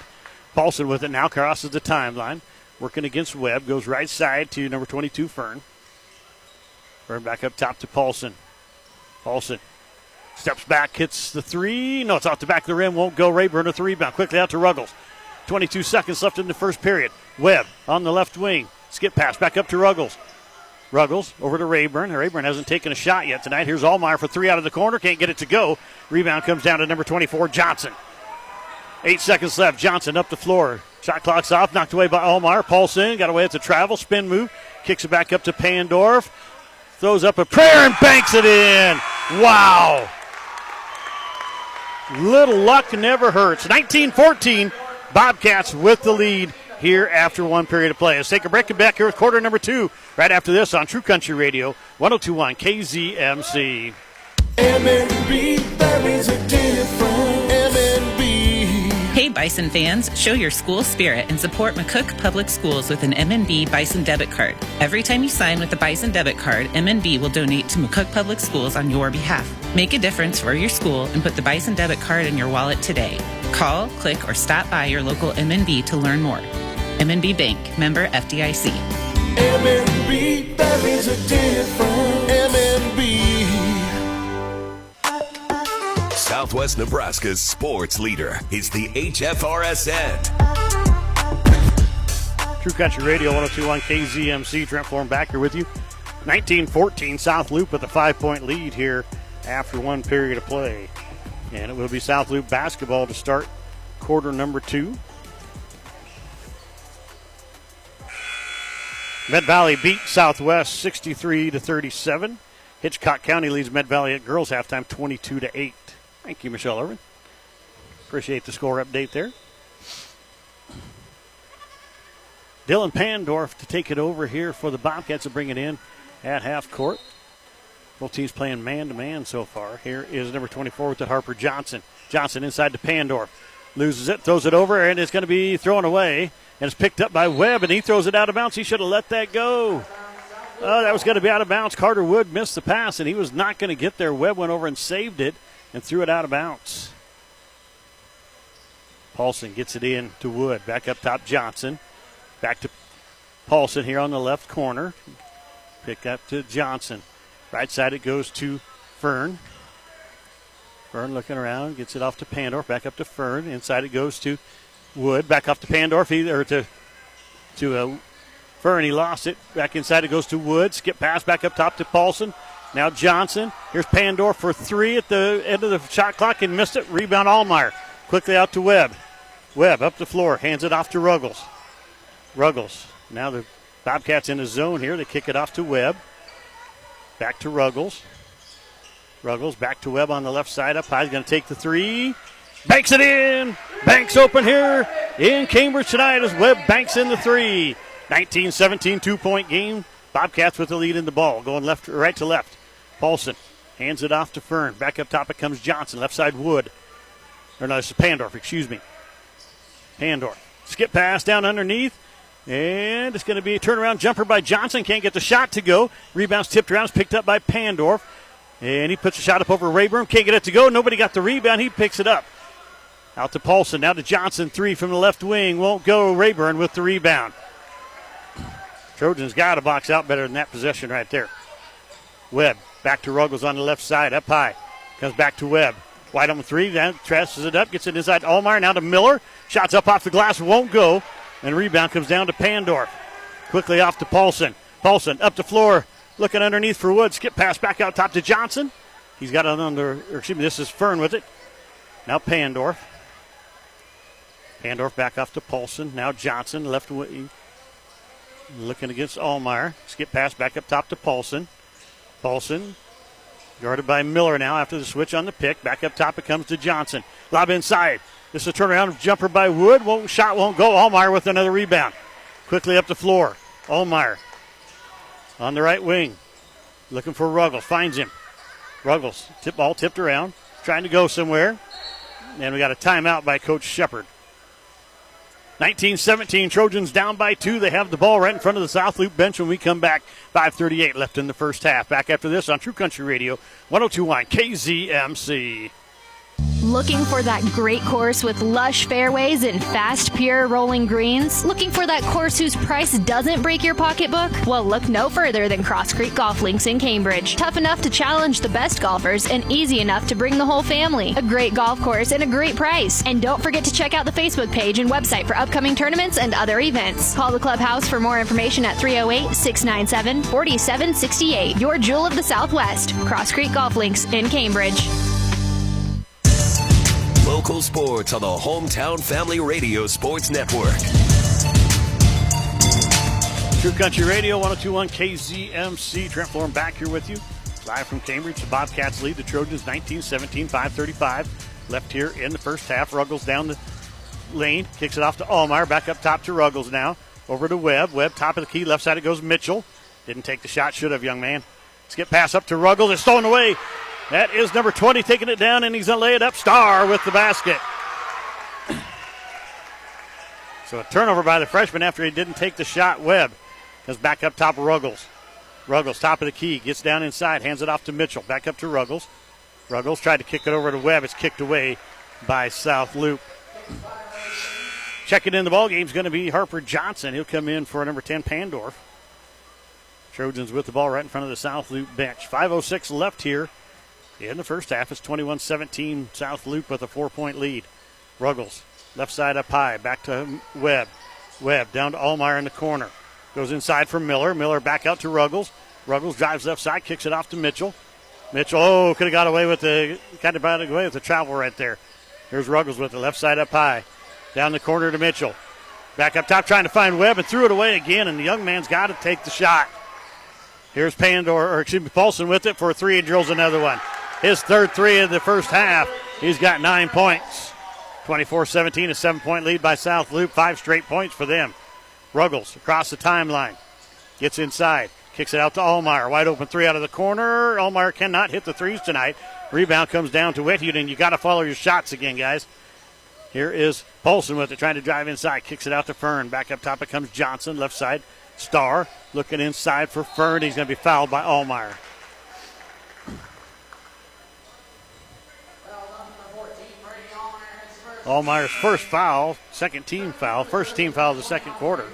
Paulson with it now. Crosses the timeline. Working against Webb. Goes right side to number 22, Fern. Fern back up top to Paulson. Paulson steps back, hits the 3. No, it's off the back of the rim. Won't go. Rayburn with the rebound. Quickly out to Ruggles. 22 seconds left in the first period. Webb on the left wing. Skip pass back up to Ruggles. Ruggles over to Rayburn. Rayburn hasn't taken a shot yet tonight. Here's Allmeyer for 3 out of the corner. Can't get it to go. Rebound comes down to number 24, Johnson. 8 seconds left. Johnson up the floor. Shot clock's off. Knocked away by Allmeyer. Paulson got away at the travel. Spin move. Kicks it back up to Pandorf. Throws up a prayer and banks it in. Wow. Little luck never hurts. 19-14. Bobcats with the lead here after 1 period of play. Let's take a break and back here with quarter number 2 right after this on True Country Radio, 102.1 KZMC. M&B, that means a different M&B. Hey Bison fans, show your school spirit and support McCook Public Schools with an M&B Bison debit card. Every time you sign with the Bison debit card, M&B will donate to McCook Public Schools on your behalf. Make a difference for your school and put the Bison debit card in your wallet today. Call, click, or stop by your local M&B to learn more. M&B Bank, member FDIC. M&B, that means a different M&B. Southwest Nebraska's sports leader is the HFRSN. True Country Radio, 102.1 KZMC. Trent Florham back here with you. 19-14, South Loop with a 5-point lead here after 1 period of play. And it will be South Loop basketball to start quarter number 2. Med Valley beat Southwest 63-37. Hitchcock County leads Med Valley at girls halftime 22-8. Thank you, Michelle Irvin. Appreciate the score update there. Dylan Pandorf to take it over here for the Bobcats to bring it in at half court. Both teams playing man-to-man so far. Here is number 24 with it, Harper Johnson. Johnson inside to Pandorf. Loses it, throws it over, and it's going to be thrown away. And it's picked up by Webb, and he throws it out of bounds. He should have let that go. Oh, that was going to be out of bounds. Carter Wood missed the pass, and he was not going to get there. Webb went over and saved it and threw it out of bounds. Paulson gets it in to Wood. Back up top, Johnson. Back to Paulson here on the left corner. Pick up to Johnson. Right side it goes to Fern. Fern looking around, gets it off to Pandorf. Back up to Fern. Inside it goes to Wood. Back off to Pandorf, to Fern. He lost it. Back inside it goes to Wood. Skip pass back up top to Paulson. Now Johnson. Here's Pandorf for three at the end of the shot clock and missed it. Rebound Allmeyer. Quickly out to Webb. Webb up the floor. Hands it off to Ruggles. Ruggles. Now the Bobcats in the zone here. They kick it off to Webb. Back to Ruggles. Ruggles back to Webb on the left side. Up high. He's going to take the three. Banks it in. Banks open here in Cambridge tonight as Webb banks in the three. 19-17 two-point game. Bobcats with the lead in the ball. Going right to left. Paulson hands it off to Fern. Back up top it comes Johnson. Left side Wood. Or no, this is Pandorf, excuse me. Pandorf. Skip pass down underneath. And it's going to be a turnaround jumper by Johnson. Can't get the shot to go. Rebounds tipped around. It's picked up by Pandorf. And he puts a shot up over Rayburn. Can't get it to go. Nobody got the rebound. He picks it up. Out to Paulson. Now to Johnson. Three from the left wing. Won't go. Rayburn with the rebound. Trojans got to box out better than that possession right there. Webb. Back to Ruggles on the left side. Up high. Comes back to Webb. Wide open three. Then trashes it up. Gets it inside to Allmeyer. Now to Miller. Shots up off the glass. Won't go. And rebound comes down to Pandorf. Quickly off to Paulson. Paulson up the floor. Looking underneath for Wood. Skip pass back out top to Johnson. He's got it under, or excuse me, this is Fern with it. Now Pandorf. Pandorf back off to Paulson. Now Johnson left wing. Looking against Allmeyer. Skip pass back up top to Paulson. Paulson guarded by Miller now after the switch on the pick. Back up top it comes to Johnson. Lob inside. This is a turnaround jumper by Wood. Shot won't go. Allmeyer with another rebound. Quickly up the floor. Allmeyer on the right wing. Looking for Ruggles. Finds him. Ruggles. Ball tipped around. Trying to go somewhere. And we got a timeout by Coach Shepard. 19-17. Trojans down by 2. They have the ball right in front of the South Loop bench when we come back. 5:38 left in the first half. Back after this on True Country Radio 102.1 KZMC. Looking for that great course with lush fairways and fast, pure rolling greens? Looking for that course whose price doesn't break your pocketbook? Well, look no further than Cross Creek Golf Links in Cambridge. Tough enough to challenge the best golfers and easy enough to bring the whole family. A great golf course and a great price. And don't forget to check out the Facebook page and website for upcoming tournaments and other events. Call the clubhouse for more information at 308-697-4768. Your jewel of the Southwest. Cross Creek Golf Links in Cambridge. Local sports on the Hometown Family Radio Sports Network. True Country Radio 102.1 KZMC. Trent Florham back here with you. Live from Cambridge. The Bobcats lead the Trojans 19-17, 5:35 left here in the first half. Ruggles down the lane. Kicks it off to Allmeyer. Back up top to Ruggles now. Over to Webb. Webb top of the key. Left side it goes Mitchell. Didn't take the shot. Should have, young man. Skip pass up to Ruggles. It's stolen away. That is number 20 taking it down, and he's going to lay it up. Starr with the basket. So a turnover by the freshman after he didn't take the shot. Webb comes back up top of Ruggles. Ruggles, top of the key, gets down inside, hands it off to Mitchell. Back up to Ruggles. Ruggles tried to kick it over to Webb. It's kicked away by South Loop. Checking in the ball game is going to be Harper Johnson. He'll come in for number 10, Pandorf. Trojans with the ball right in front of the South Loop bench. 5:06 left here. In the first half, it's 21-17, South Loop with a 4-point lead. Ruggles, left side up high, back to Webb. Webb down to Allmeyer in the corner. Goes inside for Miller. Miller back out to Ruggles. Ruggles drives left side, kicks it off to Mitchell. Mitchell, could have got away with the travel right there. Here's Ruggles with the left side up high. Down the corner to Mitchell. Back up top trying to find Webb and threw it away again, and the young man's got to take the shot. Here's Paulson with it for a three and drills another one. His third three of the first half. He's got 9 points. 24-17, a 7-point lead by South Loup. 5 straight points for them. Ruggles across the timeline. Gets inside. Kicks it out to Allmeyer. Wide open three out of the corner. Allmeyer cannot hit the threes tonight. Rebound comes down to Whitfield, and you got to follow your shots again, guys. Here is Paulson with it, trying to drive inside. Kicks it out to Fern. Back up top it comes Johnson. Left side, Starr looking inside for Fern. He's going to be fouled by Allmeyer. Allmeyer's first foul, second team foul. First team foul of the second quarter.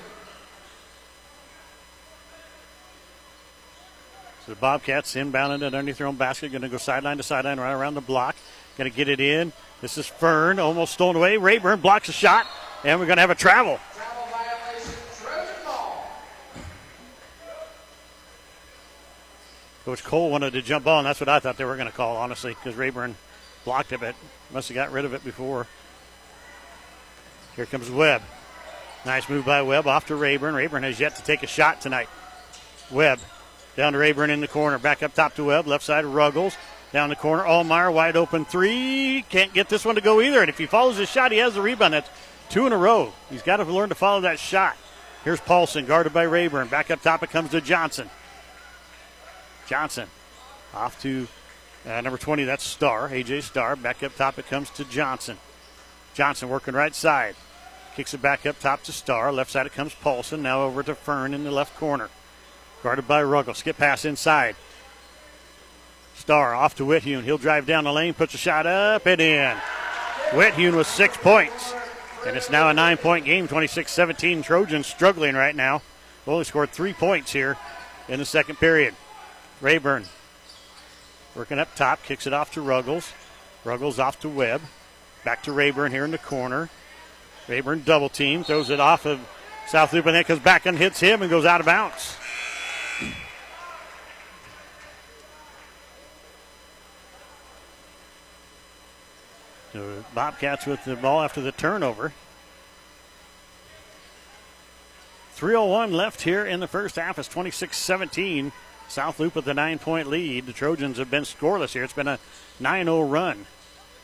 So the Bobcats inbounding it underneath their own basket. Going to go sideline to sideline right around the block. Going to get it in. This is Fern, almost stolen away. Rayburn blocks a shot, and we're going to have a travel. Coach Cole wanted to jump on. That's what I thought they were going to call, honestly, because Rayburn blocked it, but must have got rid of it before. Here comes Webb. Nice move by Webb off to Rayburn. Rayburn has yet to take a shot tonight. Webb down to Rayburn in the corner. Back up top to Webb. Left side, Ruggles. Down the corner, Allmeyer, wide open three. Can't get this one to go either. And if he follows his shot, he has the rebound. That's 2 in a row. He's got to learn to follow that shot. Here's Paulson, guarded by Rayburn. Back up top, it comes to Johnson. Johnson off to number 20, that's Starr, A.J. Starr. Back up top, it comes to Johnson. Johnson working right side. Kicks it back up top to Starr. Left side, it comes Paulson. Now over to Fern in the left corner. Guarded by Ruggles. Skip pass inside. Starr off to Whithune. He'll drive down the lane, puts a shot up and in. Whithune with 6 points. And it's now a 9-point game, 26-17. Trojans struggling right now. Only scored 3 points here in the second period. Rayburn working up top, kicks it off to Ruggles. Ruggles off to Webb. Back to Rayburn here in the corner. Rayburn double team, throws it off of South Loop, and then comes back and hits him and goes out of bounds. The Bobcats with the ball after the turnover. 3:01 left here in the first half. It's 26-17. South Loop with the 9-point lead. The Trojans have been scoreless here. It's been a 9-0 run.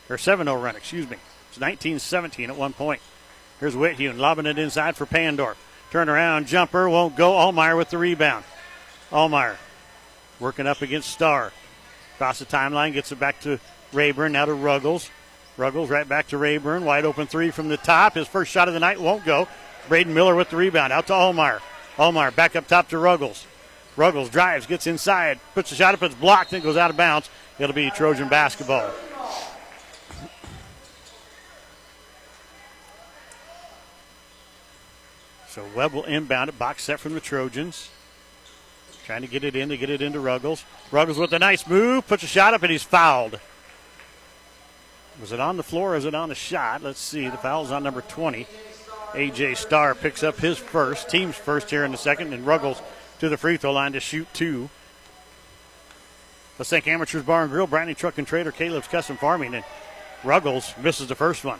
Or 7-0 run, excuse me. It's 19-17 at one point. Here's Whithune lobbing it inside for Pandorf. Turn around, jumper, won't go. Allmeyer with the rebound. Allmeyer working up against Starr. Across the timeline, gets it back to Rayburn, now to Ruggles. Ruggles right back to Rayburn. Wide open three from the top. His first shot of the night won't go. Braden Miller with the rebound. Out to Allmeyer. Allmeyer back up top to Ruggles. Ruggles drives, gets inside, puts the shot up, it's blocked, and it goes out of bounds. It'll be Trojan basketball. So Webb will inbound it. Box set from the Trojans. Trying to get it in, to get it into Ruggles. Ruggles with a nice move, puts a shot up, and he's fouled. Was it on the floor or is it on the shot? Let's see. The foul's on number 20. A.J. Starr picks up his first, team's first here in the second, and Ruggles to the free throw line to shoot 2. Let's thank Amateurs Bar and Grill, Branding Truck and Trailer, Caleb's Custom Farming, and Ruggles misses the first one.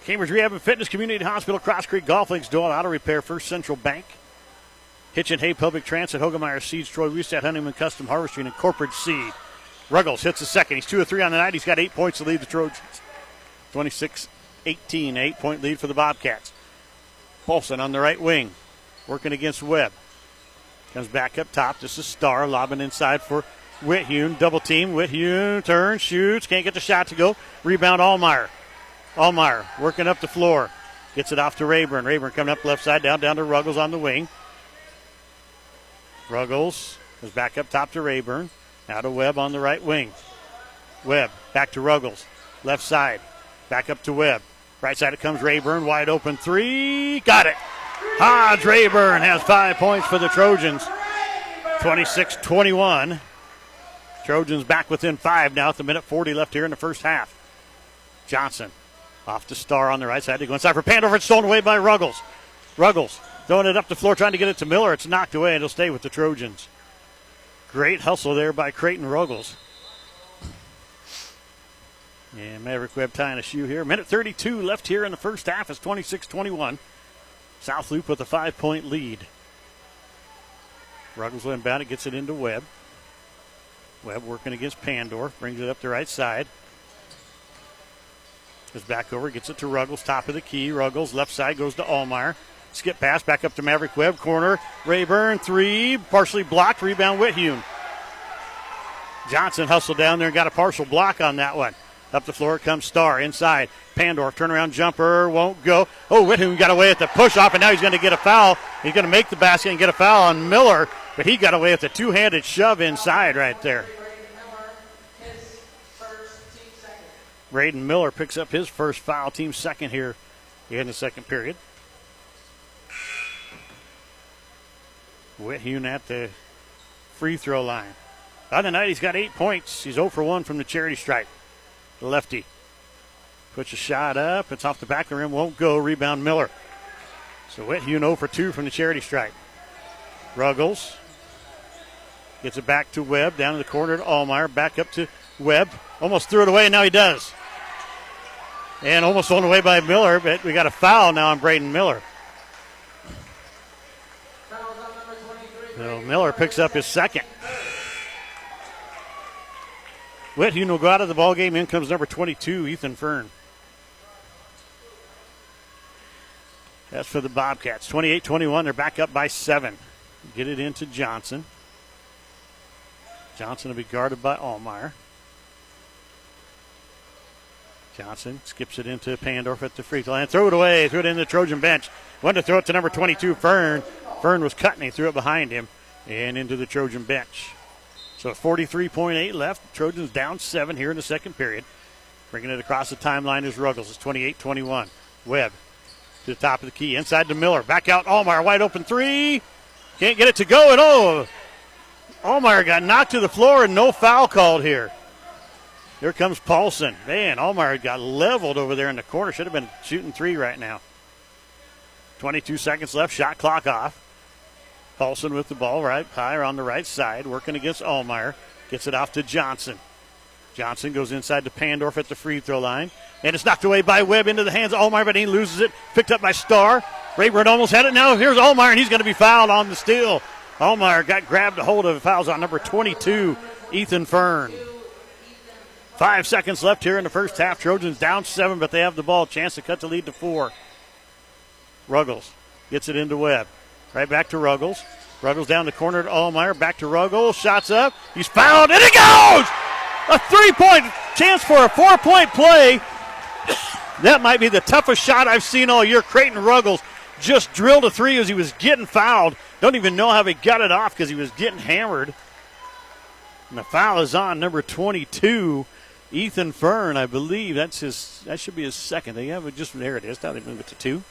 Cambridge Rehab and Fitness, Community Hospital, Cross Creek Golf Links, Doyle Auto Repair, First Central Bank, Hitch and Hay Public Transit, Hogemeyer Seeds, Troy Wustad, Honeyman Custom Harvesting, and Corporate Seed. Ruggles hits the second. He's 2 of 3 on the night. He's got 8 points to lead the Trojans. 26-18, 8-point lead for the Bobcats. Paulson on the right wing, working against Webb. Comes back up top. This is Starr lobbing inside for Whithune. Double team. Whithune turns, shoots. Can't get the shot to go. Rebound Allmeyer. Allmeyer working up the floor. Gets it off to Rayburn. Rayburn coming up left side, down to Ruggles on the wing. Ruggles is back up top to Rayburn. Now to Webb on the right wing. Webb back to Ruggles. Left side. Back up to Webb. Right side it comes Rayburn. Wide open three. Got it. Hodge Rayburn has 5 points for the Trojans. 26-21. Trojans back within 5 now at the minute 40 left here in the first half. Johnson off to Starr on the right side. They go inside for Pandover. It's stolen away by Ruggles. Ruggles throwing it up the floor, trying to get it to Miller. It's knocked away, and it'll stay with the Trojans. Great hustle there by Creighton Ruggles. And Maverick Webb tying a shoe here. Minute 32 left here in the first half. It's 26-21. South Loup with a 5-point lead. Ruggles will inbound it, gets it into Webb. Webb working against Pandorf, brings it up the right side. Goes back over, gets it to Ruggles, top of the key. Ruggles, left side, goes to Allmeyer. Skip pass, back up to Maverick Webb. Corner, Rayburn, three, partially blocked. Rebound, Whithume. Johnson hustled down there and got a partial block on that one. Up the floor comes Starr, inside. Pandorf, turnaround jumper, won't go. Oh, Whithume got away at the push-off, and now he's going to get a foul. He's going to make the basket and get a foul on Miller, but he got away with a two-handed shove inside right there. Braden Miller picks up his first foul, team second here in the second period. Whithume at the free throw line. On the night, he's got 8 points. He's 0 for 1 from the charity stripe. The lefty puts a shot up. It's off the back of the rim. Won't go. Rebound Miller. So Whithume 0 for 2 from the charity stripe. Ruggles gets it back to Webb. Down in the corner to Allmeyer. Back up to Webb. Almost threw it away, and now he does. And almost thrown away by Miller, but we got a foul now on Braden Miller. So Miller picks up his second. Whithume will go out of the ball game. In comes number 22, Ethan Fern. That's for the Bobcats. 28-21. They're back up by 7. Get it into Johnson. Johnson will be guarded by Allmeyer. Johnson skips it into Pandorf at the free throw line. Throw it away. Threw it in the Trojan bench. Wanted to throw it to number 22, Fern. Fern was cutting. He threw it behind him and into the Trojan bench. So 43.8 left. Trojans down 7 here in the second period. Bringing it across the timeline is Ruggles. It's 28-21. Webb to the top of the key. Inside to Miller. Back out Allmeyer. Wide open three. Can't get it to go. And Allmeyer got knocked to the floor and no foul called here. Here comes Paulson. Man, Allmeyer got leveled over there in the corner. Should have been shooting three right now. 22 seconds left. Shot clock off. Paulson with the ball right higher on the right side. Working against Allmeyer. Gets it off to Johnson. Johnson goes inside to Pandorf at the free throw line. And it's knocked away by Webb into the hands of Allmeyer, but he loses it. Picked up by Starr. Rayburn almost had it. Now here's Allmeyer, and he's going to be fouled on the steal. Allmeyer got grabbed a hold of. Fouls on number 22, Ethan Fern. 5 seconds left here in the first half. Trojans down 7, but they have the ball. Chance to cut the lead to 4. Ruggles gets it into Webb. Right back to Ruggles. Ruggles down the corner to Allmeyer. Back to Ruggles. Shots up. He's fouled, and it goes! A 3-point chance for a 4-point play. That might be the toughest shot I've seen all year. Creighton Ruggles just drilled a three as he was getting fouled. Don't even know how he got it off because he was getting hammered. And the foul is on number 22, Ethan Fern, I believe. That should be his second. They have it just there it is. Now they move it to 2.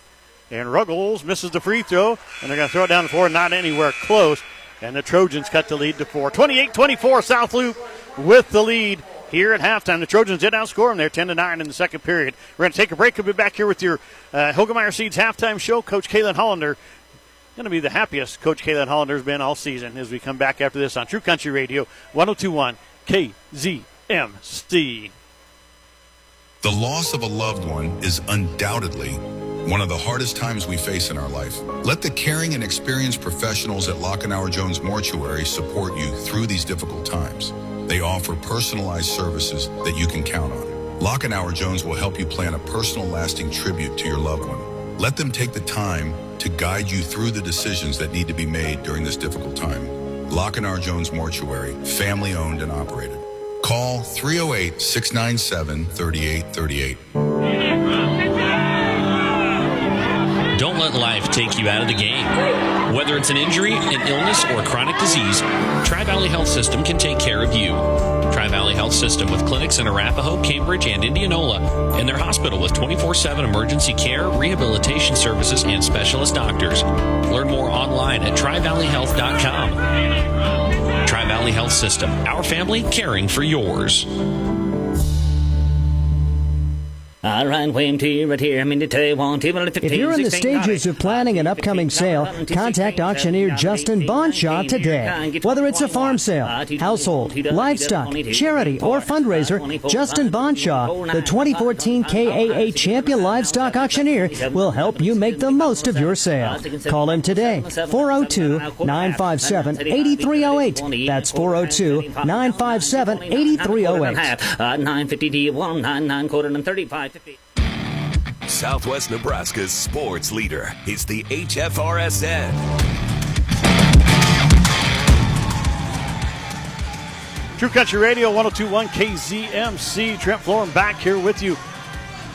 And Ruggles misses the free throw, and they're going to throw it down the floor, not anywhere close. And the Trojans cut the lead to 4. 28-24, South Loup with the lead here at halftime. The Trojans did outscore them there 10-9 in the second period. We're going to take a break. We'll be back here with your Hoegemeyer Seeds halftime show. Coach Kalen Hollander, going to be the happiest Coach Kalen Hollander's been all season as we come back after this on True Country Radio 102.1 KZMC. The loss of a loved one is undoubtedly one of the hardest times we face in our life. Let the caring and experienced professionals at Lockenauer Jones Mortuary support you through these difficult times. They offer personalized services that you can count on. Lockenauer Jones will help you plan a personal, lasting tribute to your loved one. Let them take the time to guide you through the decisions that need to be made during this difficult time. Lockenauer Jones Mortuary, family owned and operated. Call 308-697-3838. Don't let life take you out of the game. Whether it's an injury, an illness, or a chronic disease, Tri-Valley Health System can take care of you. Tri-Valley Health System with clinics in Arapahoe, Cambridge, and Indianola, and their hospital with 24/7 emergency care, rehabilitation services, and specialist doctors. Learn more online at trivalleyhealth.com. Tri-Valley Health System, our family caring for yours. All right, wait right here. If you're in the stages of planning an upcoming sale, contact auctioneer Justin Bonshaw today. Whether it's a farm sale, household, livestock, charity, or fundraiser, Justin Bonshaw, the 2014 KAA Champion Livestock Auctioneer, will help you make the most of your sale. Call him today, 402-957-8308. That's 402-957-8308. 950D1, 99 Southwest Nebraska's sports leader is the HFRSN. True Country Radio, 102.1 KZMC. Trent Florin back here with you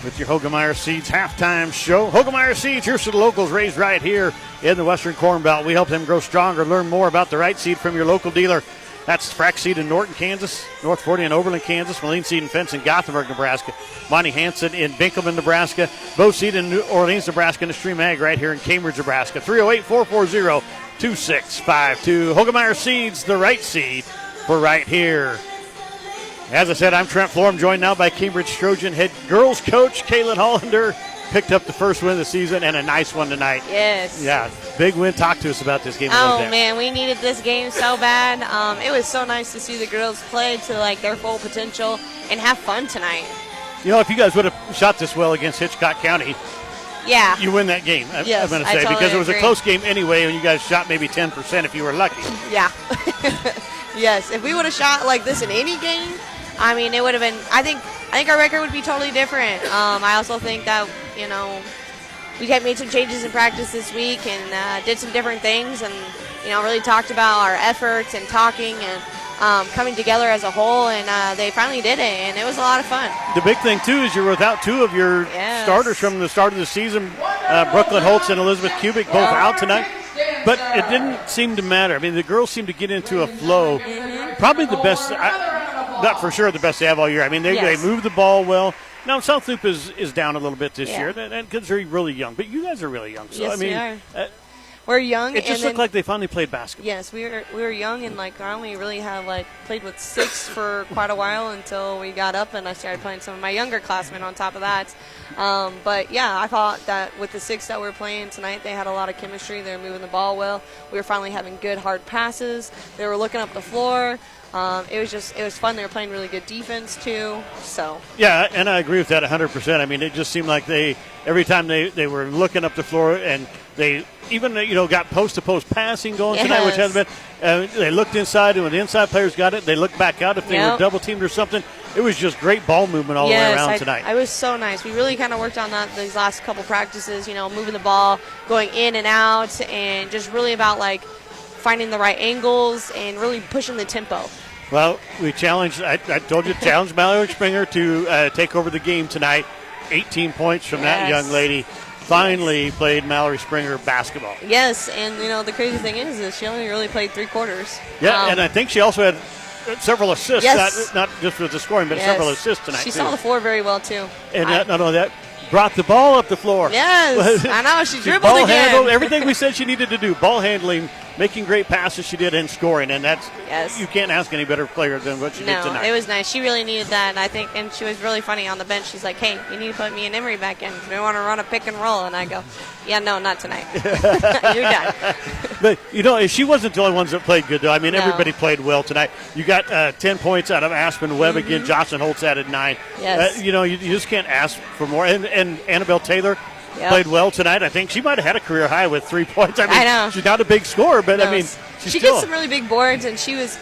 with your Hogemeyer Seeds halftime show. Hogemeyer Seeds, here's to the locals raised right here in the Western Corn Belt. We help them grow stronger. Learn more about the right seed from your local dealer. That's Frack Seed in Norton, Kansas, North 40 in Oberlin, Kansas, Moline Seed and Fence in Gothenburg, Nebraska, Monty Hansen in Binkelman, Nebraska, Bo Seed in New Orleans, Nebraska, and the Stream Ag right here in Cambridge, Nebraska. 308-440-2652. Hogemeyer Seeds, the right seed for right here. As I said, I'm Trent Florin, joined now by Cambridge Trojan head girls coach Kaylin Hollander. Picked up the first win of the season and a nice one tonight. Yes. Yeah, big win. Talk to us about this game a little bit. Oh, man, we needed this game so bad. It was so nice to see the girls play to, like, their full potential and have fun tonight. You know, if you guys would have shot this well against Hitchcock County, yeah, you win that game, yes, I'm going to say, totally because it was agree. A close game anyway, and you guys shot maybe 10% if you were lucky. Yeah. Yes, if we would have shot like this in any game, I mean, it would have been, I think our record would be totally different. I also think that, you know, we had made some changes in practice this week and did some different things and, you know, really talked about our efforts and talking and coming together as a whole, and they finally did it, and it was a lot of fun. The big thing, too, is you're without two of your starters from the start of the season, Brooklyn Holtz and Elizabeth Kubik, both out tonight. But it didn't seem to matter. I mean, the girls seemed to get into a flow. Probably the best, not for sure the best they have all year. I mean, they move the ball well. Now, South Loop is down a little bit this year because they're really young. But you guys are really young. So, Yes, I mean, we are. We're young. It just looked like they finally played basketball. Yes, we were young, and like I only really have like played with six for quite a while until we got up and I started playing some of my younger classmen on top of that. But yeah, I thought that with the six that we're playing tonight, they had a lot of chemistry. They were moving the ball well. We were finally having good hard passes. They were looking up the floor. It was fun. They were playing really good defense too. So yeah, and I agree with that 100%. I mean, it just seemed like every time they were looking up the floor, and they even got post to post passing going tonight, which hasn't been. They looked inside, and when the inside players got it, they looked back out if they were double teamed or something. It was just great ball movement all the way around tonight. It was so nice. We really kind of worked on that these last couple practices. Moving the ball, going in and out, and just really about like finding the right angles and really pushing the tempo. Well, we challenged, I told you, challenged Mallory Springer to take over the game tonight. 18 points from that young lady. Finally played Mallory Springer basketball. Yes, and, the crazy thing is she only really played 3 quarters. Yeah, and I think she also had several assists, not just with the scoring, but several assists tonight, She saw the floor very well, too. And not only that, brought the ball up the floor. Yes, I know. She dribbled ball again. Handled, everything we said she needed to do. Ball handling, making great passes she did, and scoring. And that's you can't ask any better player than what she did tonight. No, it was nice. She really needed that, and and she was really funny on the bench. She's like, hey, you need to put me and Emery back in. We want to run a pick and roll. And I go, yeah, no, not tonight. You're done. But, she wasn't the only ones that played good, though. I mean, everybody played well tonight. You got 10 points out of Aspen Webb again. Jocelyn Holtz added 9. Yes. You just can't ask for more. And Annabelle Taylor played well tonight. I think she might have had a career high with 3 points. I know. She's not a big scorer, but, No, I mean, she gets some really big boards, and she was,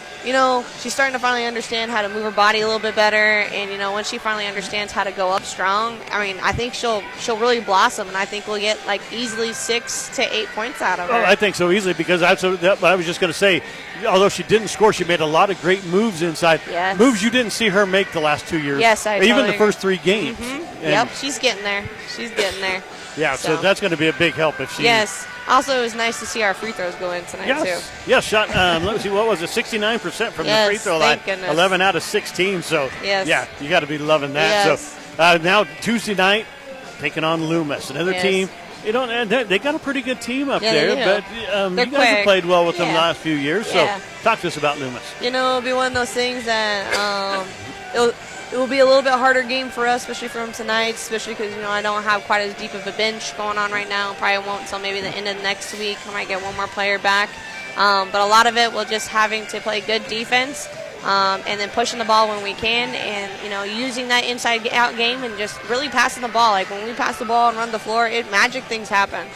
she's starting to finally understand how to move her body a little bit better. And, when she finally understands how to go up strong, I mean, I think she'll really blossom, and I think we'll get, like, easily 6 to 8 points out of her. Oh, I think so easily because I was just going to say, although she didn't score, she made a lot of great moves inside. Yes. Moves you didn't see her make the last 2 years. Yes, I even totally the first 3 games. Mm-hmm. Yep, she's getting there. She's getting there. Yeah, so that's going to be a big help if she. Yes. Also, it was nice to see our free throws go in tonight, too. Yes, shot, let me see, what was it, 69% from the free throw line. Thank goodness. 11 out of 16, so yeah, you got to be loving that. Yes. So now Tuesday night, taking on Loomis, another team. They got a pretty good team up there, but you guys have played well with them the last few years, so talk to us about Loomis. It'll be one of those things that it'll will be a little bit harder game for us, especially from tonight, especially because, I don't have quite as deep of a bench going on right now. Probably won't until maybe the end of next week. I might get one more player back. But a lot of it will just having to play good defense and then pushing the ball when we can and, using that inside-out game and just really passing the ball. Like when we pass the ball and run the floor, magic things happen.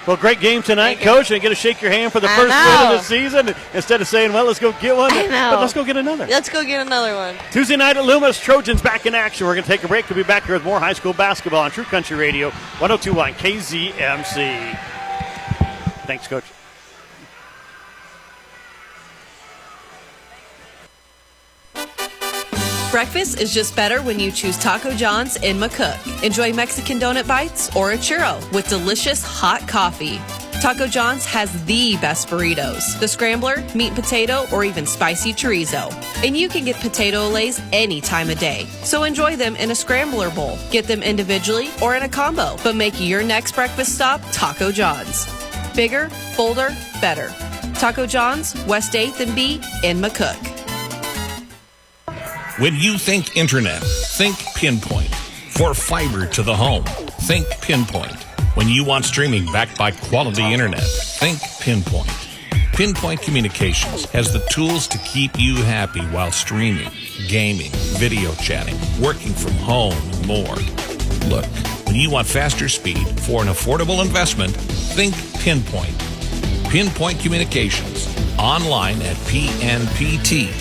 Well, great game tonight, Coach. And get to shake your hand for the first win of the season. Instead of saying, well, let's go get one, but let's go get another. Let's go get another one. Tuesday night at Loomis, Trojans back in action. We're going to take a break. We'll be back here with more high school basketball on True Country Radio, 102.1 KZMC. Thanks, Coach. Breakfast is just better when you choose Taco John's in McCook. Enjoy Mexican donut bites or a churro with delicious hot coffee. Taco John's has the best burritos, the scrambler, meat and potato, or even spicy chorizo. And you can get potato olays any time of day. So enjoy them in a scrambler bowl. Get them individually or in a combo. But make your next breakfast stop Taco John's. Bigger, bolder, better. Taco John's, West 8th and B in McCook. When you think internet, think Pinpoint. For fiber to the home, think Pinpoint. When you want streaming backed by quality internet, think Pinpoint. Pinpoint Communications has the tools to keep you happy while streaming, gaming, video chatting, working from home, and more. Look, when you want faster speed for an affordable investment, think Pinpoint. Pinpoint Communications. Online at pnpt.com.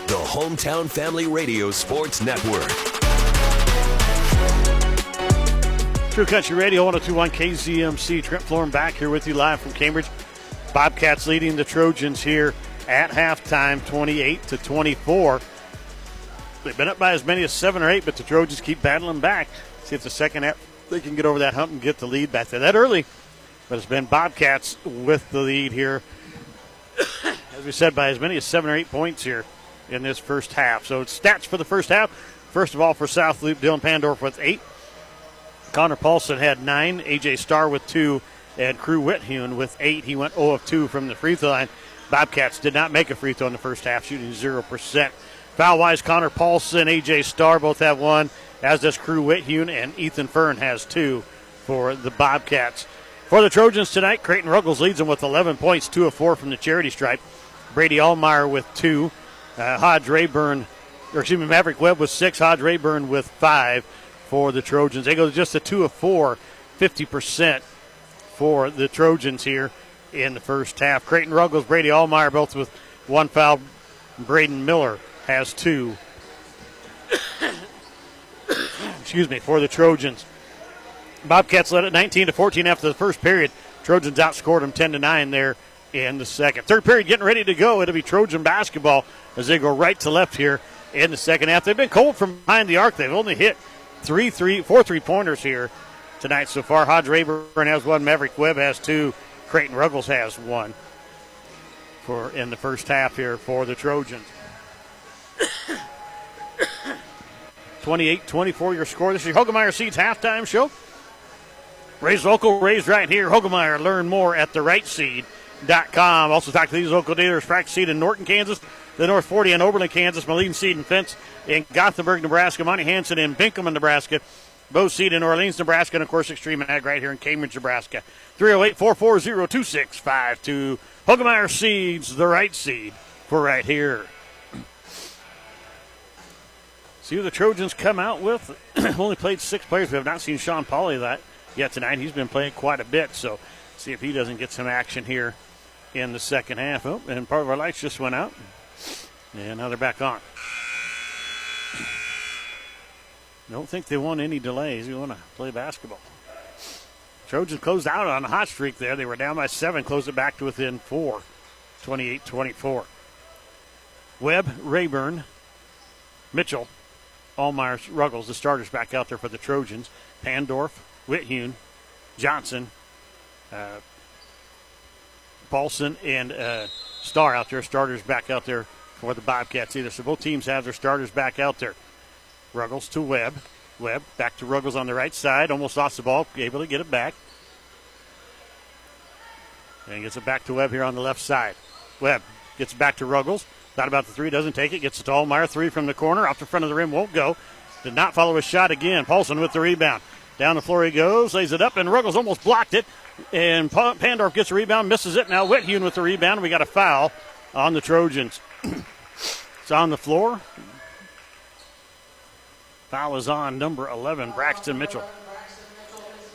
The Hometown Family Radio Sports Network. True Country Radio, 102.1 KZMC. Trent Florin back here with you live from Cambridge. Bobcats leading the Trojans here at halftime, 28-24. They've been up by as many as 7 or 8, but the Trojans keep battling back. See if the second half they can get over that hump and get the lead back there. That early, but it's been Bobcats with the lead here. As we said, by as many as 7 or 8 points here in this first half. So it's stats for the first half. First of all, for South Loup, Dylan Pandorf with 8. Connor Paulson had 9. A.J. Starr with 2. And Crew Whithune with 8. He went 0 of 2 from the free throw line. Bobcats did not make a free throw in the first half, shooting 0%. Foul-wise, Connor Paulson, A.J. Starr both have 1, as does Crew Whithune, and Ethan Fern has 2 for the Bobcats. For the Trojans tonight, Creighton Ruggles leads them with 11 points, 2 of 4 from the charity stripe. Brady Allmeyer with 2. Maverick Webb with 6. Hodge Rayburn with 5 for the Trojans. They go just a 2 of 4, 50% for the Trojans here in the first half. Creighton Ruggles, Brady Allmeyer both with 1 foul. Braden Miller has 2. For the Trojans. Bobcats led it 19-14 after the first period. Trojans outscored them 10-9 there in the second. Third period getting ready to go. It'll be Trojan basketball as they go right to left here in the second half. They've been cold from behind the arc. They've only hit 4 3-pointers here tonight so far. Hodge Rayburn has 1. Maverick Webb has 2. Creighton Ruggles has 1 in the first half here for the Trojans. 28-24 your score. This is your Hogemeyer Seeds halftime show. Raised local, raised right here. Hogemeyer. Learn more at therightseed.com. Also talk to these local dealers. Practice Seed in Norton, Kansas. The North 40 in Oberlin, Kansas. Moline Seed and Fence in Gothenburg, Nebraska. Monty Hansen in Binkham, Nebraska. Bose Seed in Orleans, Nebraska. And, of course, Extreme Ag right here in Cambridge, Nebraska. 308-440-2652. Hogemeyer Seeds, the right seed for right here. See who the Trojans come out with. Only played 6 players. We have not seen Sean Pauly yet tonight. He's been playing quite a bit, so see if he doesn't get some action here in the second half. Oh, and part of our lights just went out. And now they're back on. Don't think they want any delays. We want to play basketball. Trojans closed out on a hot streak there. They were down by 7, closed it back to within 4, 28-24. Webb, Rayburn, Mitchell, Allmeyer, Ruggles, the starters back out there for the Trojans. Pandorf, Whithune, Johnson, Paulson, and Starr out there. Starters back out there for the Bobcats either. So both teams have their starters back out there. Ruggles to Webb. Webb back to Ruggles on the right side. Almost lost the ball. Able to get it back. And gets it back to Webb here on the left side. Webb gets it back to Ruggles. Thought about the three, doesn't take it. Gets it to Allmeyer. Three from the corner. Off the front of the rim, won't go. Did not follow his shot again. Paulson with the rebound. Down the floor he goes. Lays it up, and Ruggles almost blocked it. And Pandorf gets a rebound, misses it. Now Whithune with the rebound. We got a foul on the Trojans. It's on the floor. Foul is on number 11, Braxton Mitchell.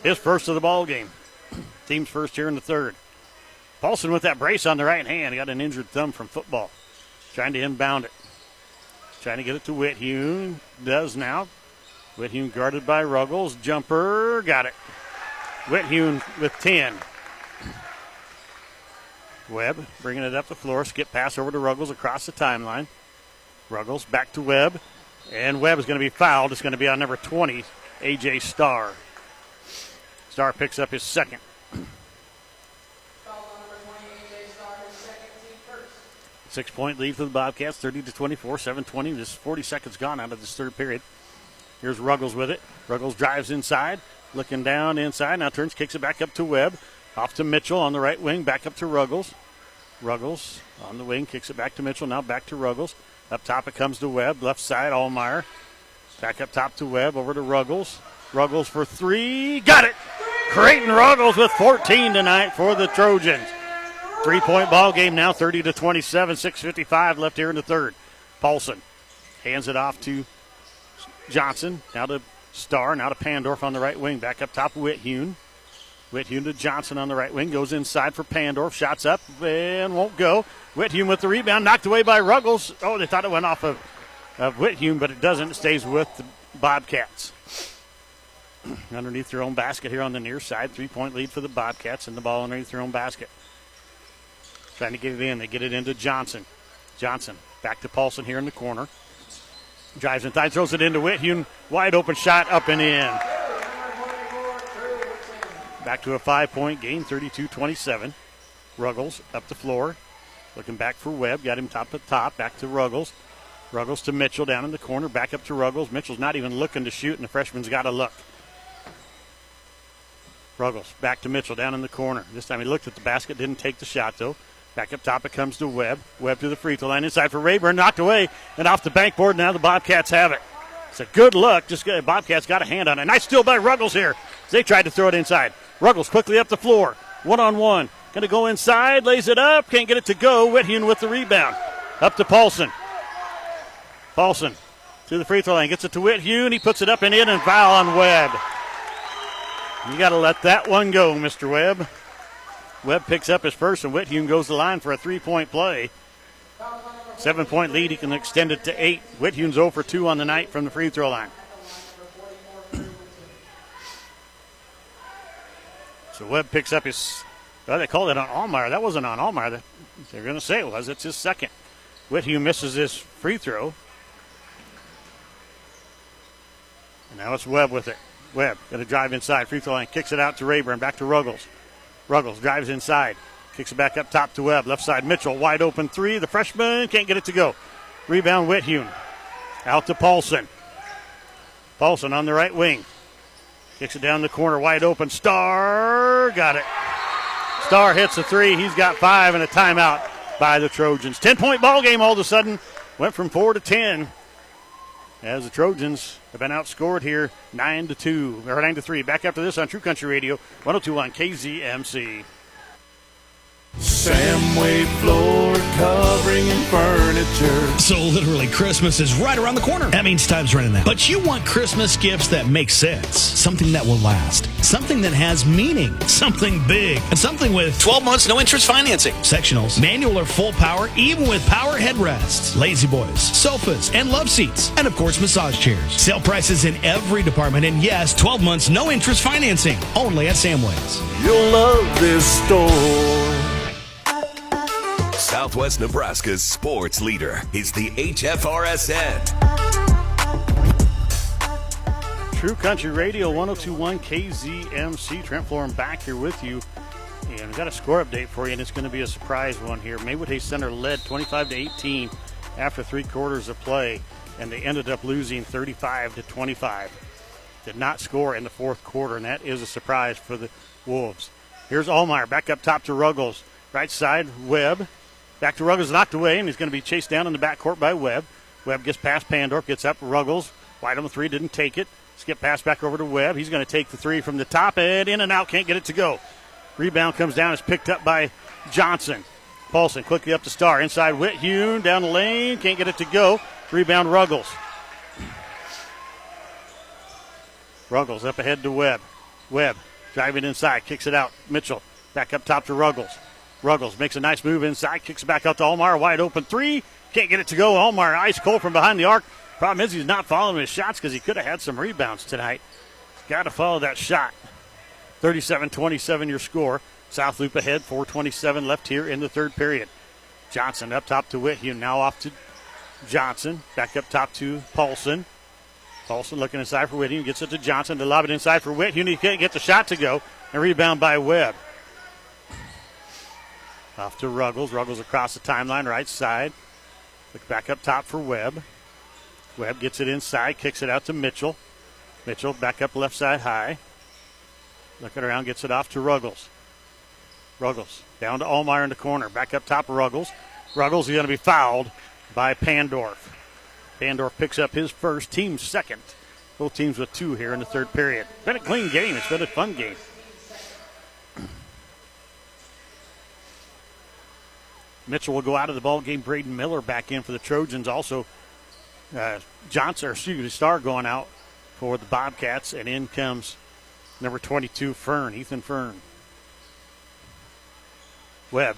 His first of the ball game. Team's first here in the third. Paulson with that brace on the right hand. He got an injured thumb from football. Trying to inbound it. Trying to get it to Whithune. Does now. Whithune guarded by Ruggles. Jumper. Got it. Whithune with 10. Webb bringing it up the floor. Skip pass over to Ruggles across the timeline. Ruggles back to Webb. And Webb is going to be fouled. It's going to be on number 20, A.J. Starr. Starr picks up his second. 6-point lead for the Bobcats, 30-24, 7:20. Just 40 seconds gone out of this third period. Here's Ruggles with it. Ruggles drives inside, looking down inside. Now turns, kicks it back up to Webb. Off to Mitchell on the right wing, back up to Ruggles. Ruggles on the wing, kicks it back to Mitchell. Now back to Ruggles. Up top it comes to Webb. Left side, Allmeyer. Back up top to Webb, over to Ruggles. Ruggles for three. Got it! Creighton Ruggles with 14 tonight for the Trojans. 3-point ball game now, 30-27, 6:55 left here in the third. Paulson hands it off to Johnson. Now to Starr, now to Pandorf on the right wing. Back up top, Whithune. Whithune to Johnson on the right wing. Goes inside for Pandorf. Shots up and won't go. Whithune with the rebound. Knocked away by Ruggles. Oh, they thought it went off of Whithune, but it doesn't. It stays with the Bobcats. Underneath their own basket here on the near side. 3-point lead for the Bobcats, and the ball underneath their own basket. Trying to get it in. They get it into Johnson. Johnson back to Paulson here in the corner. Drives inside, throws it into Whithune. Wide open shot up and in. Back to a 5-point game, 32-27. Ruggles up the floor. Looking back for Webb. Got him top at top. Back to Ruggles. Ruggles to Mitchell down in the corner. Back up to Ruggles. Mitchell's not even looking to shoot, and the freshman's got to look. Ruggles back to Mitchell down in the corner. This time he looked at the basket, didn't take the shot though. Back up top it comes to Webb. Webb to the free throw line inside for Rayburn. Knocked away and off the backboard. Now the Bobcats have it. It's a good look. Bobcats got a hand on it. Nice steal by Ruggles here. They tried to throw it inside. Ruggles quickly up the floor. One-on-one. Going to go inside. Lays it up. Can't get it to go. Whithune with the rebound. Up to Paulson. Paulson to the free throw line. Gets it to Whithune. He puts it up and in and foul on Webb. You got to let that one go, Mr. Webb. Webb picks up his first, and Whithune goes to the line for a 3-point play. 7-point lead. He can extend it to 8. Whithune's 0 for 2 on the night from the free throw line. So Webb picks up his, well, they called it on Allmeyer. That wasn't on Allmeyer. They're going to say it was. It's his second. Whithune misses his free throw. And now it's Webb with it. Webb going to drive inside. Free throw line. Kicks it out to Rayburn. Back to Ruggles. Ruggles drives inside. Kicks it back up top to Webb. Left side, Mitchell. Wide open three. The freshman can't get it to go. Rebound, Whithune. Out to Paulson. Paulson on the right wing. Kicks it down the corner. Wide open. Starr. Got it. Starr hits a three. He's got 5 and a timeout by the Trojans. 10-point ball game all of a sudden. Went from 4 to 10. As the Trojans have been outscored here 9-2, or 9-3. Back after this on True Country Radio, 102.1 KZMC. Samway floor covering and furniture. So literally Christmas is right around the corner. That means time's running out. But you want Christmas gifts that make sense. Something that will last. Something that has meaning. Something big. And something with 12 months, no interest financing. Sectionals, manual or full power, even with power headrests, lazy boys, sofas, and love seats. And of course, massage chairs. Sale prices in every department. And yes, 12 months, no interest financing. Only at Samway's. You'll love this store. Southwest Nebraska's sports leader is the HFRSN. True Country Radio, 102.1 KZMC. Trent Florin back here with you. And we've got a score update for you, and it's going to be a surprise one here. Maywood Hayes Center led 25-18 after 3 quarters of play, and they ended up losing 35-25. Did not score in the fourth quarter, and that is a surprise for the Wolves. Here's Allmeyer back up top to Ruggles. Right side, Webb. Back to Ruggles, knocked away, and he's going to be chased down in the backcourt by Webb. Webb gets past Pandorf, gets up. Ruggles, wide on the three, didn't take it. Skip pass back over to Webb. He's going to take the three from the top, and in and out, can't get it to go. Rebound comes down, is picked up by Johnson. Paulson quickly up to Starr. Inside Whithune, down the lane, can't get it to go. Rebound Ruggles. Ruggles up ahead to Webb. Webb driving inside, kicks it out. Mitchell back up top to Ruggles. Ruggles makes a nice move inside, kicks it back out to Allmeyer. Wide open three, can't get it to go. Allmeyer ice cold from behind the arc. Problem is he's not following his shots because he could have had some rebounds tonight. Got to follow that shot. 37-27 your score. South Loop ahead, 4:27 left here in the third period. Johnson up top to Whithune, now off to Johnson. Back up top to Paulson. Paulson looking inside for Whithune, gets it to Johnson to lob it inside for Whithune. He can't get the shot to go. A rebound by Webb. Off to Ruggles. Ruggles across the timeline, right side. Look back up top for Webb. Webb gets it inside, kicks it out to Mitchell. Mitchell back up left side high. Looking around, gets it off to Ruggles. Ruggles down to Allmeyer in the corner. Back up top of Ruggles. Ruggles is going to be fouled by Pandorf. Pandorf picks up his first, team second. Both teams with two here in the third period. It's been a clean game. It's been a fun game. Mitchell will go out of the ball game. Braden Miller back in for the Trojans. Also, Starr going out for the Bobcats. And in comes number 22, Ethan Fern. Webb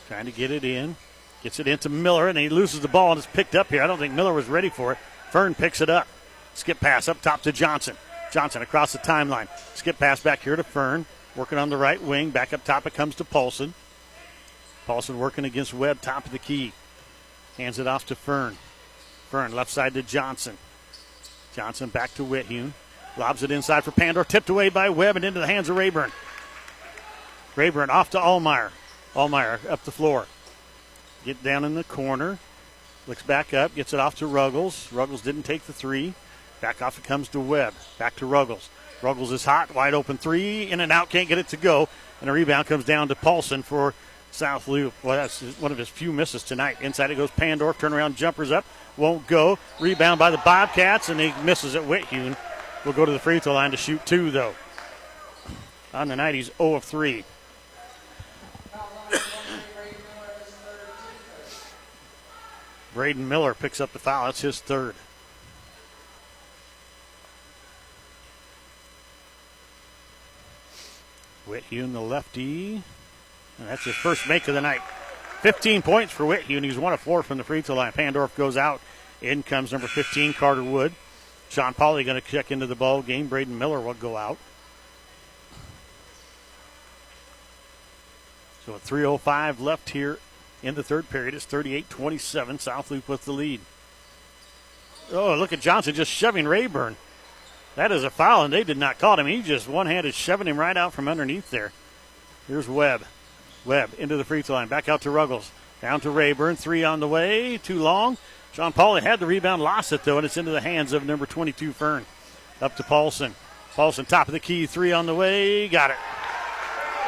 trying to get it in. Gets it into Miller, and he loses the ball, and it's picked up here. I don't think Miller was ready for it. Fern picks it up. Skip pass up top to Johnson. Johnson across the timeline. Skip pass back here to Fern. Working on the right wing. Back up top it comes to Paulson. Paulson working against Webb, top of the key. Hands it off to Fern. Fern left side to Johnson. Johnson back to Whithune. Lobs it inside for Pandorf. Tipped away by Webb and into the hands of Rayburn. Rayburn off to Allmeyer. Allmeyer up the floor. Get down in the corner. Looks back up. Gets it off to Ruggles. Ruggles didn't take the three. Back off it comes to Webb. Back to Ruggles. Ruggles is hot. Wide open three. In and out. Can't get it to go. And a rebound comes down to Paulson for South Loop. Well, that's one of his few misses tonight. Inside it goes Pandorf. Turnaround jumpers up. Won't go. Rebound by the Bobcats. And he misses at Whithune. Will go to the free throw line to shoot two, though. On the night, he's 0 of 3. Braden Miller picks up the foul. That's his third. Whithune, the lefty. And that's his first make of the night. 15 points for Whithune. He's 1 of 4 from the free throw line. Pandorf goes out. In comes number 15, Carter Wood. Sean Pauley going to check into the ball game. Braden Miller will go out. So at 3:05 left here in the third period. It's 38-27. South Loop with the lead. Oh, look at Johnson just shoving Rayburn. That is a foul, and they did not call him. He just one-handed shoving him right out from underneath there. Here's Webb. Webb into the free throw line. Back out to Ruggles. Down to Rayburn. Three on the way. Too long. Sean Pauley had the rebound, lost it, though, and it's into the hands of number 22, Fern. Up to Paulson. Paulson, top of the key. Three on the way. Got it.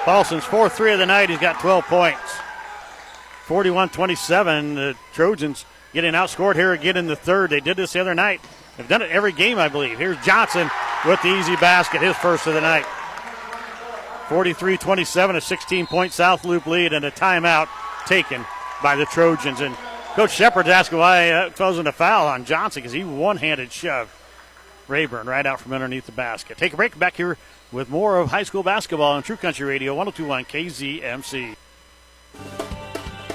Paulson's 4th three of the night. He's got 12 points. 41-27. The Trojans getting outscored here again in the third. They did this the other night. They've done it every game, I believe. Here's Johnson with the easy basket, his first of the night. 43-27, a 16-point South Loop lead, and a timeout taken by the Trojans. And Coach Shepard's asking why it wasn't a foul on Johnson because he one-handed shoved Rayburn right out from underneath the basket. Take a break. Back here with more of high school basketball on True Country Radio 102.1 KZMC.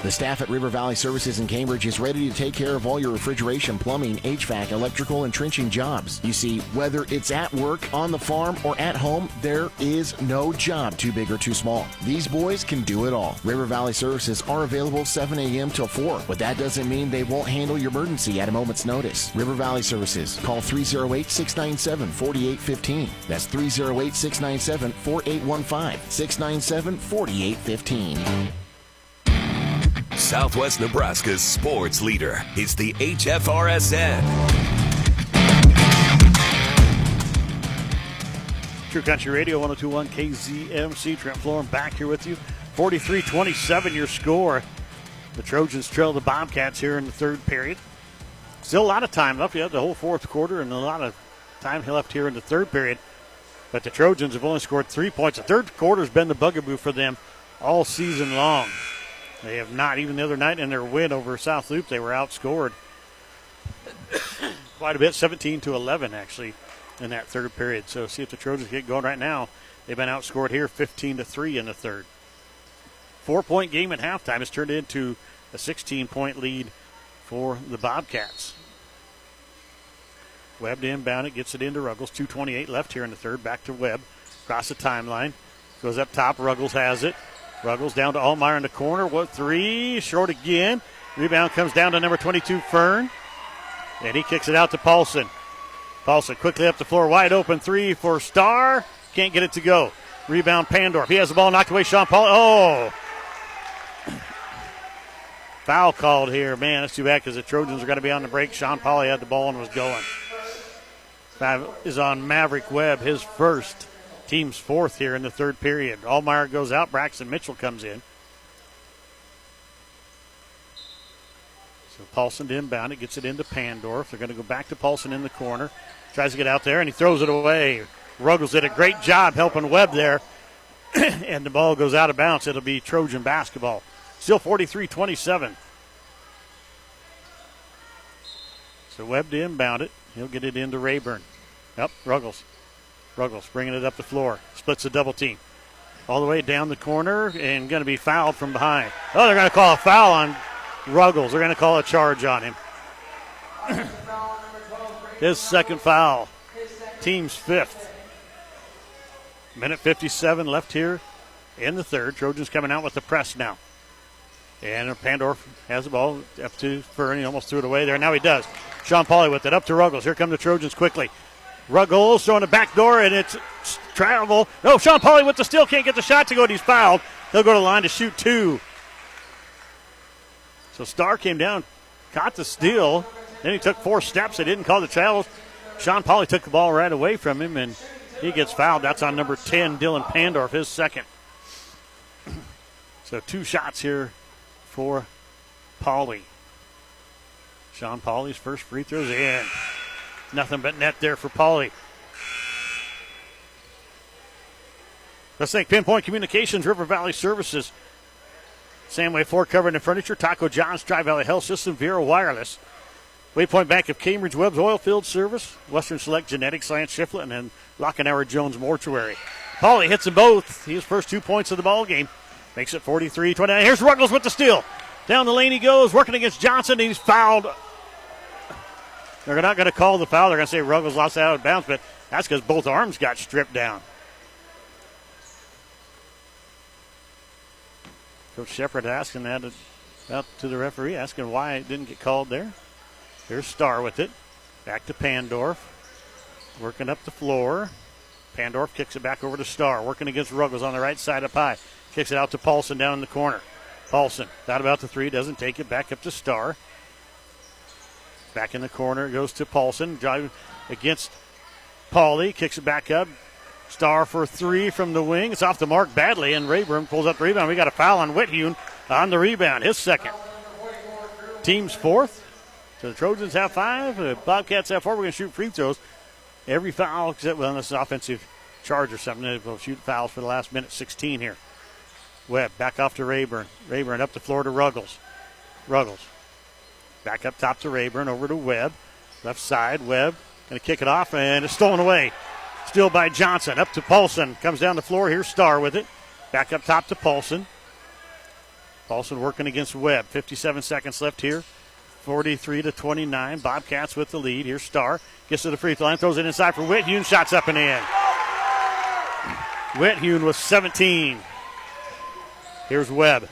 The staff at River Valley Services in Cambridge is ready to take care of all your refrigeration, plumbing, HVAC, electrical, and trenching jobs. You see, whether it's at work, on the farm, or at home, there is no job too big or too small. These boys can do it all. River Valley Services are available 7 a.m. till 4, but that doesn't mean they won't handle your emergency at a moment's notice. River Valley Services. Call 308-697-4815. That's 308-697-4815. 697-4815. Southwest Nebraska's sports leader is the HFRSN. True Country Radio 102.1 KZMC. Trent Florin back here with you. 43-27 your score. The Trojans trail the Bobcats here in the third period. Still a lot of time left. You have the whole fourth quarter and a lot of time left here in the third period. But the Trojans have only scored 3 points. The third quarter has been the bugaboo for them all season long. They have not, even the other night in their win over South Loup, they were outscored quite a bit, 17-11 actually in that third period. So see if the Trojans get going right now. They've been outscored here 15-3 in the third. 4-point game at halftime has turned into a 16-point lead for the Bobcats. Webb to inbound it, gets it into Ruggles. 2:28 left here in the third. Back to Webb. Across the timeline. Goes up top. Ruggles has it. Ruggles down to Allmeyer in the corner. What, three? Short again. Rebound comes down to number 22, Fern. And he kicks it out to Paulson. Paulson quickly up the floor. Wide open three for Starr. Can't get it to go. Rebound Pandorf. He has the ball knocked away. Sean Paul. Oh! Foul called here. Man, that's too bad because the Trojans are going to be on the break. Sean Pauly had the ball and was going. Foul is on Maverick Webb, his first. Team's fourth here in the third period. Allmeyer goes out. Braxton Mitchell comes in. So Paulson to inbound it. Gets it into Pandorf. They're going to go back to Paulson in the corner. Tries to get out there, and he throws it away. Ruggles did a great job helping Webb there. And the ball goes out of bounds. It'll be Trojan basketball. Still 43-27. So Webb to inbound it. He'll get it into Rayburn. Yep, Ruggles. Ruggles bringing it up the floor. Splits the double team. All the way down the corner and going to be fouled from behind. Oh, they're going to call a foul on Ruggles. They're going to call a charge on him. His second foul. Team's fifth. Minute 57 left here in the third. Trojans coming out with the press now. And Pandorf has the ball up to Fern. He almost threw it away there. Now he does. Sean Pauly with it up to Ruggles. Here come the Trojans quickly. Ruggles throwing the back door, and it's travel. No, Sean Pauly with the steal. Can't get the shot to go, and he's fouled. He'll go to the line to shoot two. So Starr came down, caught the steal. Then he took 4 steps. They didn't call the travel. Sean Pauly took the ball right away from him, and he gets fouled. That's on number 10, Dylan Pandorf, his second. So 2 shots here for Pauly. Sean Pauly's first free throw's in. Nothing but net there for Pauly. Let's thank Pinpoint Communications, River Valley Services, Samway Ford Covering and Furniture, Taco John's, Tri-Valley Health System, Vera Wireless, Waypoint Bank of Cambridge, Webb's Oilfield Service, Western Select Genetics, Lance Shiflett, and Lockenauer Jones Mortuary. Pauly hits them both. His first 2 points of the ball game. Makes it 43-29. Here's Ruggles with the steal. Down the lane he goes, working against Johnson. He's fouled. They're not going to call the foul. They're going to say Ruggles lost out of bounds, but that's because both arms got stripped down. Coach Shepard asking that out to the referee, asking why it didn't get called there. Here's Starr with it. Back to Pandorf. Working up the floor. Pandorf kicks it back over to Starr. Working against Ruggles on the right side up high. Kicks it out to Paulson down in the corner. Paulson, thought about the three, doesn't take it. Back up to Starr. Back in the corner, goes to Paulson. Driving against Pauly. Kicks it back up. Starr for 3 from the wing. It's off the mark badly, and Rayburn pulls up the rebound. We got a foul on Whithune on the rebound. His second. Team's fourth. So the Trojans have 5. The Bobcats have 4. We're going to shoot free throws. Every foul, except, well, this is an offensive charge or something. We'll shoot fouls for the last minute 16 here. Webb back off to Rayburn. Rayburn up the floor to Ruggles. Ruggles. Back up top to Rayburn, over to Webb. Left side, Webb going to kick it off, and it's stolen away. Still by Johnson. Up to Paulson. Comes down the floor. Here's Starr with it. Back up top to Paulson. Paulson working against Webb. 57 seconds left here. 43-29. Bobcats with the lead. Here's Starr. Gets to the free throw line. Throws it inside for Whithune. Shots up and in. Whithune with 17. Here's Webb.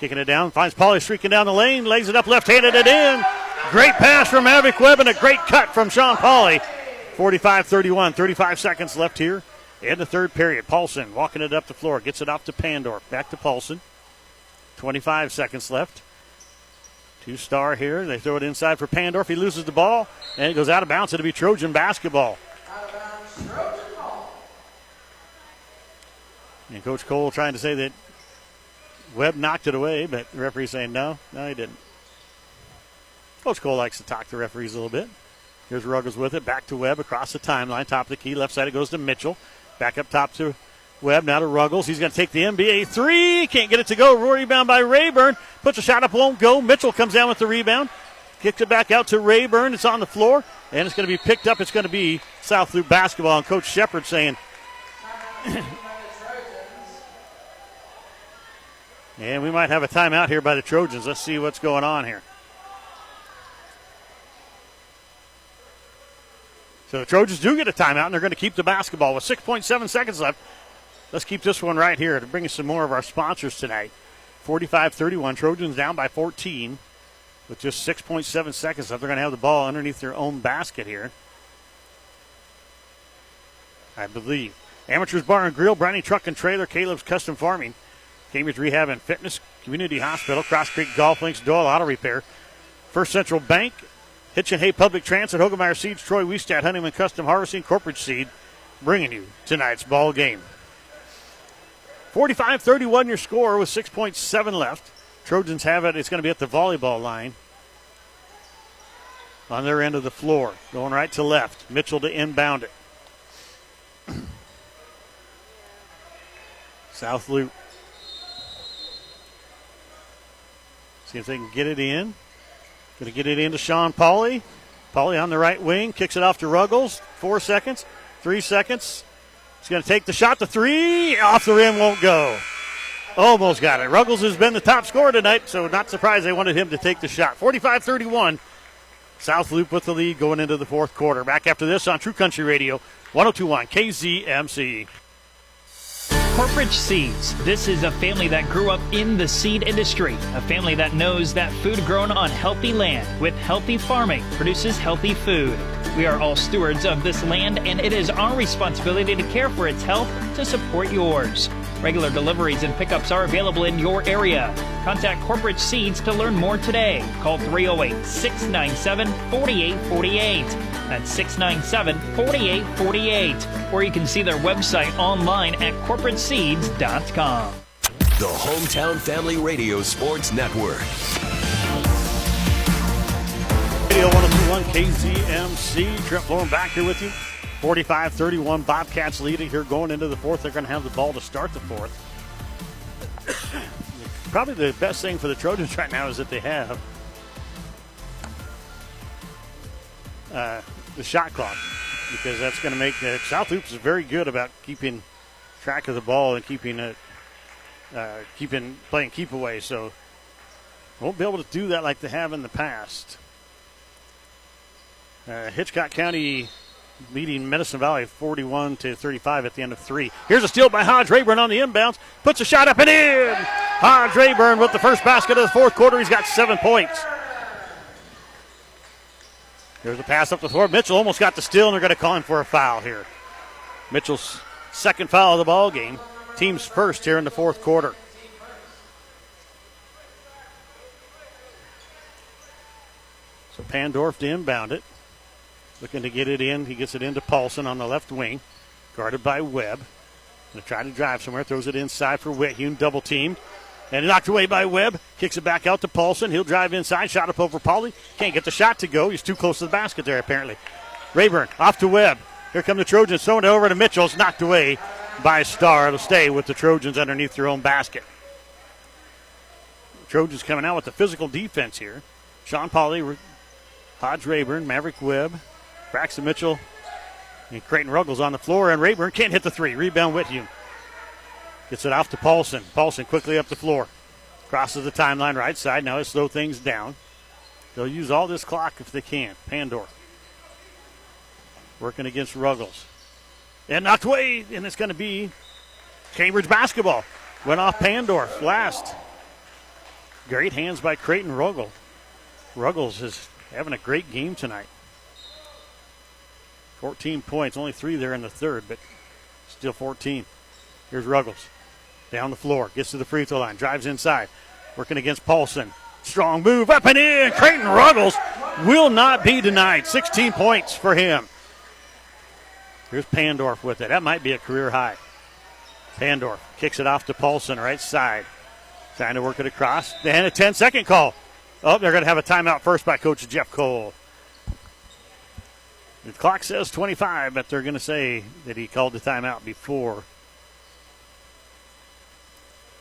Kicking it down. Finds Pauly streaking down the lane. Lays it up left-handed and in. Great pass from Maverick Webb and a great cut from Sean Pauly. 45-31. 35 seconds left here in the third period. Paulson walking it up the floor. Gets it off to Pandorf. Back to Paulson. 25 seconds left. To Starr here. They throw it inside for Pandorf. He loses the ball, and it goes out of bounds. It'll be Trojan basketball. And Coach Cole trying to say that Webb knocked it away, but the referee saying no. No, he didn't. Coach Cole likes to talk to referees a little bit. Here's Ruggles with it. Back to Webb across the timeline. Top of the key. Left side it goes to Mitchell. Back up top to Webb. Now to Ruggles. He's going to take the NBA three. Can't get it to go. Rebound by Rayburn. Puts a shot up. Won't go. Mitchell comes down with the rebound. Kicks it back out to Rayburn. It's on the floor. And it's going to be picked up. It's going to be South Loup basketball. And Coach Shepard saying... and we might have a timeout here by the Trojans. Let's see what's going on here. So the Trojans do get a timeout, and they're going to keep the basketball with 6.7 seconds left. Let's keep this one right here to bring us some more of our sponsors tonight. 45-31, Trojans down by 14 with just 6.7 seconds left. They're going to have the ball underneath their own basket here, I believe. Amateurs Bar and Grill, Browning Truck and Trailer, Caleb's Custom Farming, Cambridge Rehab and Fitness, Community Hospital, Cross Creek Golf Links, Doyle Auto Repair, First Central Bank, Hitch and Hay Public Transit, Hogemeyer Seeds, Troy Wiestad, Honeyman Custom Harvesting, Corporate Seed, bringing you tonight's ball game. 45-31 your score with 6.7 left. Trojans have it. It's going to be at the volleyball line on their end of the floor. Going right to left. Mitchell to inbound it. South Loup. See if they can get it in. Going to get it into Sean Pauly. Pauly on the right wing. Kicks it off to Ruggles. 4 seconds. 3 seconds. He's going to take the shot. The three. Off the rim. Won't go. Almost got it. Ruggles has been the top scorer tonight, so not surprised they wanted him to take the shot. 45-31. South Loup with the lead going into the fourth quarter. Back after this on True Country Radio, 102.1 KZMC. Corporate Seeds. This is a family that grew up in the seed industry. A family that knows that food grown on healthy land with healthy farming produces healthy food. We are all stewards of this land, and it is our responsibility to care for its health to support yours. Regular deliveries and pickups are available in your area. Contact Corporate Seeds to learn more today. Call 308-697-4848. That's 697-4848. Or you can see their website online at corporateseeds.com. The Hometown Family Radio Sports Network. Radio 102.1 KZMC. Trent Florin back here with you. 45-31, Bobcats leading here going into the fourth. They're going to have the ball to start the fourth. Probably the best thing for the Trojans right now is that they have the shot clock, because that's going to make South Loup is very good about keeping track of the ball and keeping it, playing keep away. So won't be able to do that like they have in the past. Hitchcock County leading Medicine Valley 41-35 at the end of 3. Here's a steal by Hodge Rayburn on the inbounds. Puts a shot up and in. Hodge Rayburn with the first basket of the fourth quarter. He's got 7 points. There's a pass up the floor. Mitchell almost got the steal, and they're going to call him for a foul here. Mitchell's second foul of the ball game. Team's first here in the fourth quarter. So Pandorf to inbound it. Looking to get it in. He gets it into Paulson on the left wing. Guarded by Webb. Going to try to drive somewhere. Throws it inside for Whithume. Double teamed. And knocked away by Webb. Kicks it back out to Paulson. He'll drive inside. Shot up over Pauly. Can't get the shot to go. He's too close to the basket there, apparently. Rayburn off to Webb. Here come the Trojans. Throwing it over to Mitchell. It's knocked away by Starr. It'll stay with the Trojans underneath their own basket. Trojans coming out with the physical defense here. Sean Pauly, Hodge Rayburn, Maverick Webb, Braxton Mitchell, and Creighton Ruggles on the floor, and Rayburn can't hit the three. Rebound Whithume. Gets it off to Paulson. Paulson quickly up the floor. Crosses the timeline right side. Now they slow things down. They'll use all this clock if they can. Pandorf working against Ruggles. And knocked away, and it's going to be Cambridge basketball. Went off Pandorf last. Great hands by Creighton Ruggles. Ruggles is having a great game tonight. 14 points, only 3 there in the third, but still 14. Here's Ruggles. Down the floor, gets to the free throw line, drives inside, working against Paulson. Strong move, up and in. Creighton Ruggles will not be denied. 16 points for him. Here's Pandorf with it. That might be a career high. Pandorf kicks it off to Paulson, right side. Trying to work it across. And a 10-second call. Oh, they're going to have a timeout first by Coach Jeff Cole. The clock says 25, but they're going to say that he called the timeout before.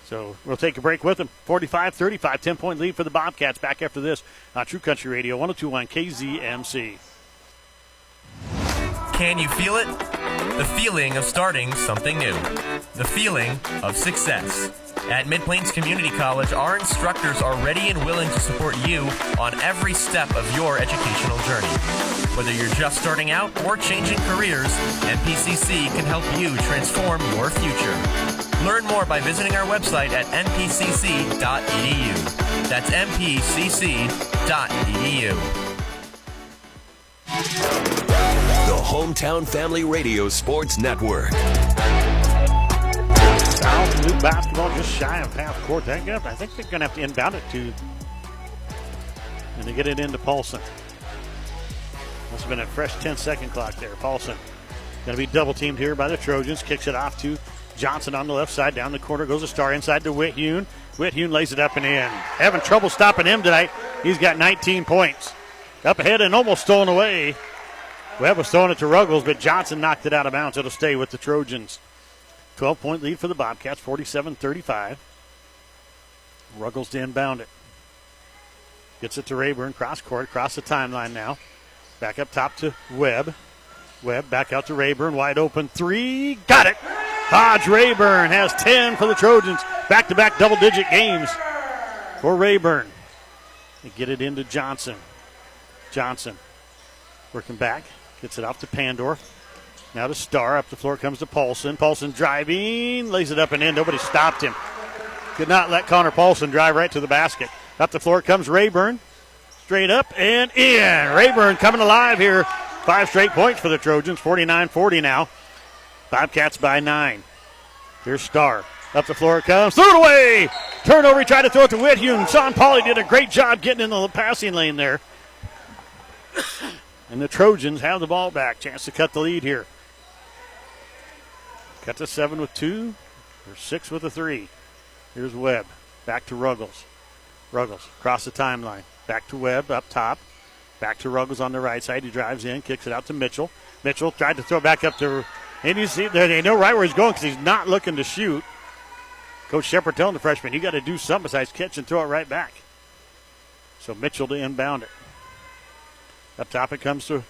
So we'll take a break with him. 45-35, 10-point lead for the Bobcats. Back after this on True Country Radio, 102.1 KZMC. Can you feel it? The feeling of starting something new. The feeling of success. At Mid-Plains Community College, our instructors are ready and willing to support you on every step of your educational journey. Whether you're just starting out or changing careers, MPCC can help you transform your future. Learn more by visiting our website at mpcc.edu. That's mpcc.edu. The Hometown Family Radio Sports Network. South Loup basketball just shy of half court. I think they're going to have to inbound it to, and they get it into Paulson. Must have been a fresh 10-second clock there. Paulson going to be double teamed here by the Trojans. Kicks it off to Johnson on the left side. Down the corner goes a star inside to Whithune. Whithune lays it up and in. Having trouble stopping him tonight. He's got 19 points. Up ahead and almost stolen away. Webb was throwing it to Ruggles, but Johnson knocked it out of bounds. It'll stay with the Trojans. 12-point lead for the Bobcats, 47-35. Ruggles to inbound it. Gets it to Rayburn, cross court, across the timeline now. Back up top to Webb. Webb back out to Rayburn, wide open three. Got it! Hodge Rayburn has 10 for the Trojans. Back-to-back double-digit games for Rayburn. They get it into Johnson. Johnson working back, gets it off to Pandorf. Now to Starr. Up the floor comes to Paulson. Paulson driving, lays it up and in. Nobody stopped him. Could not let Connor Paulson drive right to the basket. Up the floor comes Rayburn. Straight up and in. Rayburn coming alive here. 5 straight points for the Trojans. 49-40 now. Bobcats by 9. Here's Starr. Up the floor it comes. Threw it away. Turnover. He tried to throw it to Whithune. Sean Pauly did a great job getting in the passing lane there. And the Trojans have the ball back. Chance to cut the lead here. Cut to 7 with 2, or 6 with a 3. Here's Webb. Back to Ruggles. Ruggles across the timeline. Back to Webb up top. Back to Ruggles on the right side. He drives in, kicks it out to Mitchell. Mitchell tried to throw it back up to, and you see, they know right where he's going because he's not looking to shoot. Coach Shepard telling the freshman, you got to do something besides catch and throw it right back. So Mitchell to inbound it. Up top it comes to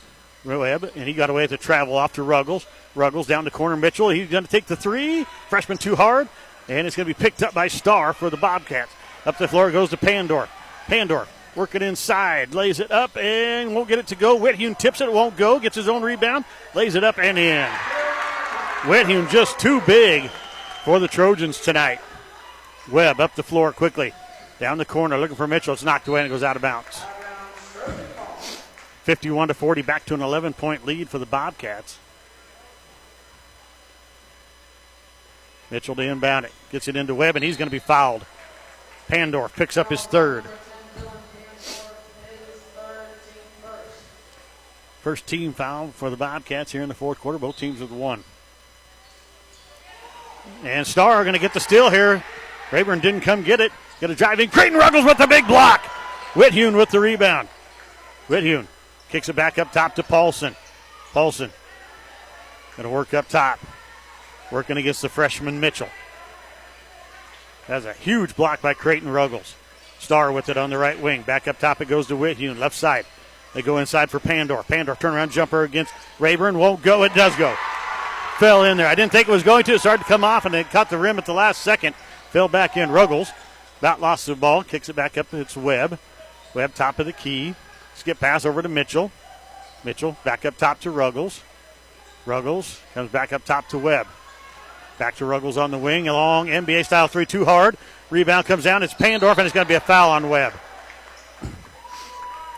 Webb, and he got away with the travel off to Ruggles. Ruggles down the corner. Mitchell, he's going to take the 3. Freshman too hard, and it's going to be picked up by Starr for the Bobcats. Up the floor goes to Pandorf. Pandorf working inside, lays it up, and won't get it to go. Whithune tips it, won't go, gets his own rebound, lays it up and in. Whithune just too big for the Trojans tonight. Webb up the floor quickly. Down the corner, looking for Mitchell. It's knocked away and it goes out of bounds. 51-40, back to an 11-point lead for the Bobcats. Mitchell to inbound it. Gets it into Webb, and he's going to be fouled. Pandorf picks up his 3rd. First team foul for the Bobcats here in the 4th quarter. Both teams with 1. And Starr going to get the steal here. Rayburn didn't come get it. Got to drive in. Creighton Ruggles with the big block. Whithune with the rebound. Whithune kicks it back up top to Paulson. Paulson going to work up top. Working against the freshman Mitchell. That's a huge block by Creighton Ruggles. Starr with it on the right wing. Back up top it goes to Whithune. Left side. They go inside for Pandorf. Pandorf turnaround jumper against Rayburn. Won't go. It does go. Fell in there. I didn't think it was going to. It started to come off, and it caught the rim at the last second. Fell back in. Ruggles about lost the ball. Kicks it back up. It's Webb. Webb top of the key. Skip pass over to Mitchell. Mitchell back up top to Ruggles. Ruggles comes back up top to Webb. Back to Ruggles on the wing. A long NBA style 3 too hard. Rebound comes down. It's Pandorf, and it's going to be a foul on Webb.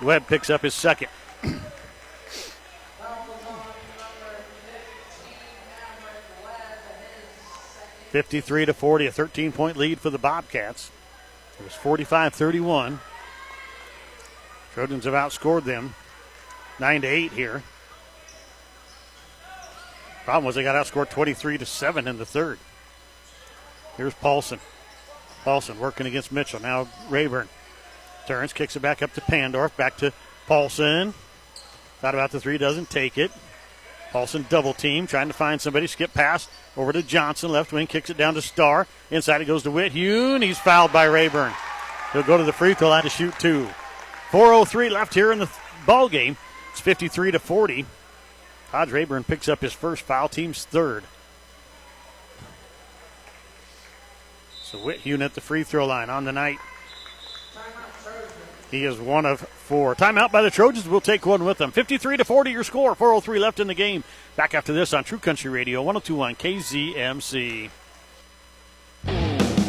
Webb picks up his 2nd. (53-40), a 13-point lead for the Bobcats. It was 45-31. Trojans have outscored them 9-8 here. Problem was they got outscored 23-7 in the 3rd. Here's Paulson. Paulson working against Mitchell. Now Rayburn turns, kicks it back up to Pandorf. Back to Paulson. Thought about the three, doesn't take it. Paulson double team, trying to find somebody. Skip pass over to Johnson. Left wing, kicks it down to Starr. Inside it goes to Whithune. He's fouled by Rayburn. He'll go to the free throw line to shoot two. 4:03 left here in the ball game. It's 53-40. Hodge Rayburn picks up his first foul, team's third. So Whithune at the free throw line on the night. He is one of four. Timeout by the Trojans. We'll take one with them. 53-40 your score. 4:03 left in the game. Back after this on True Country Radio, 102.1 KZMC.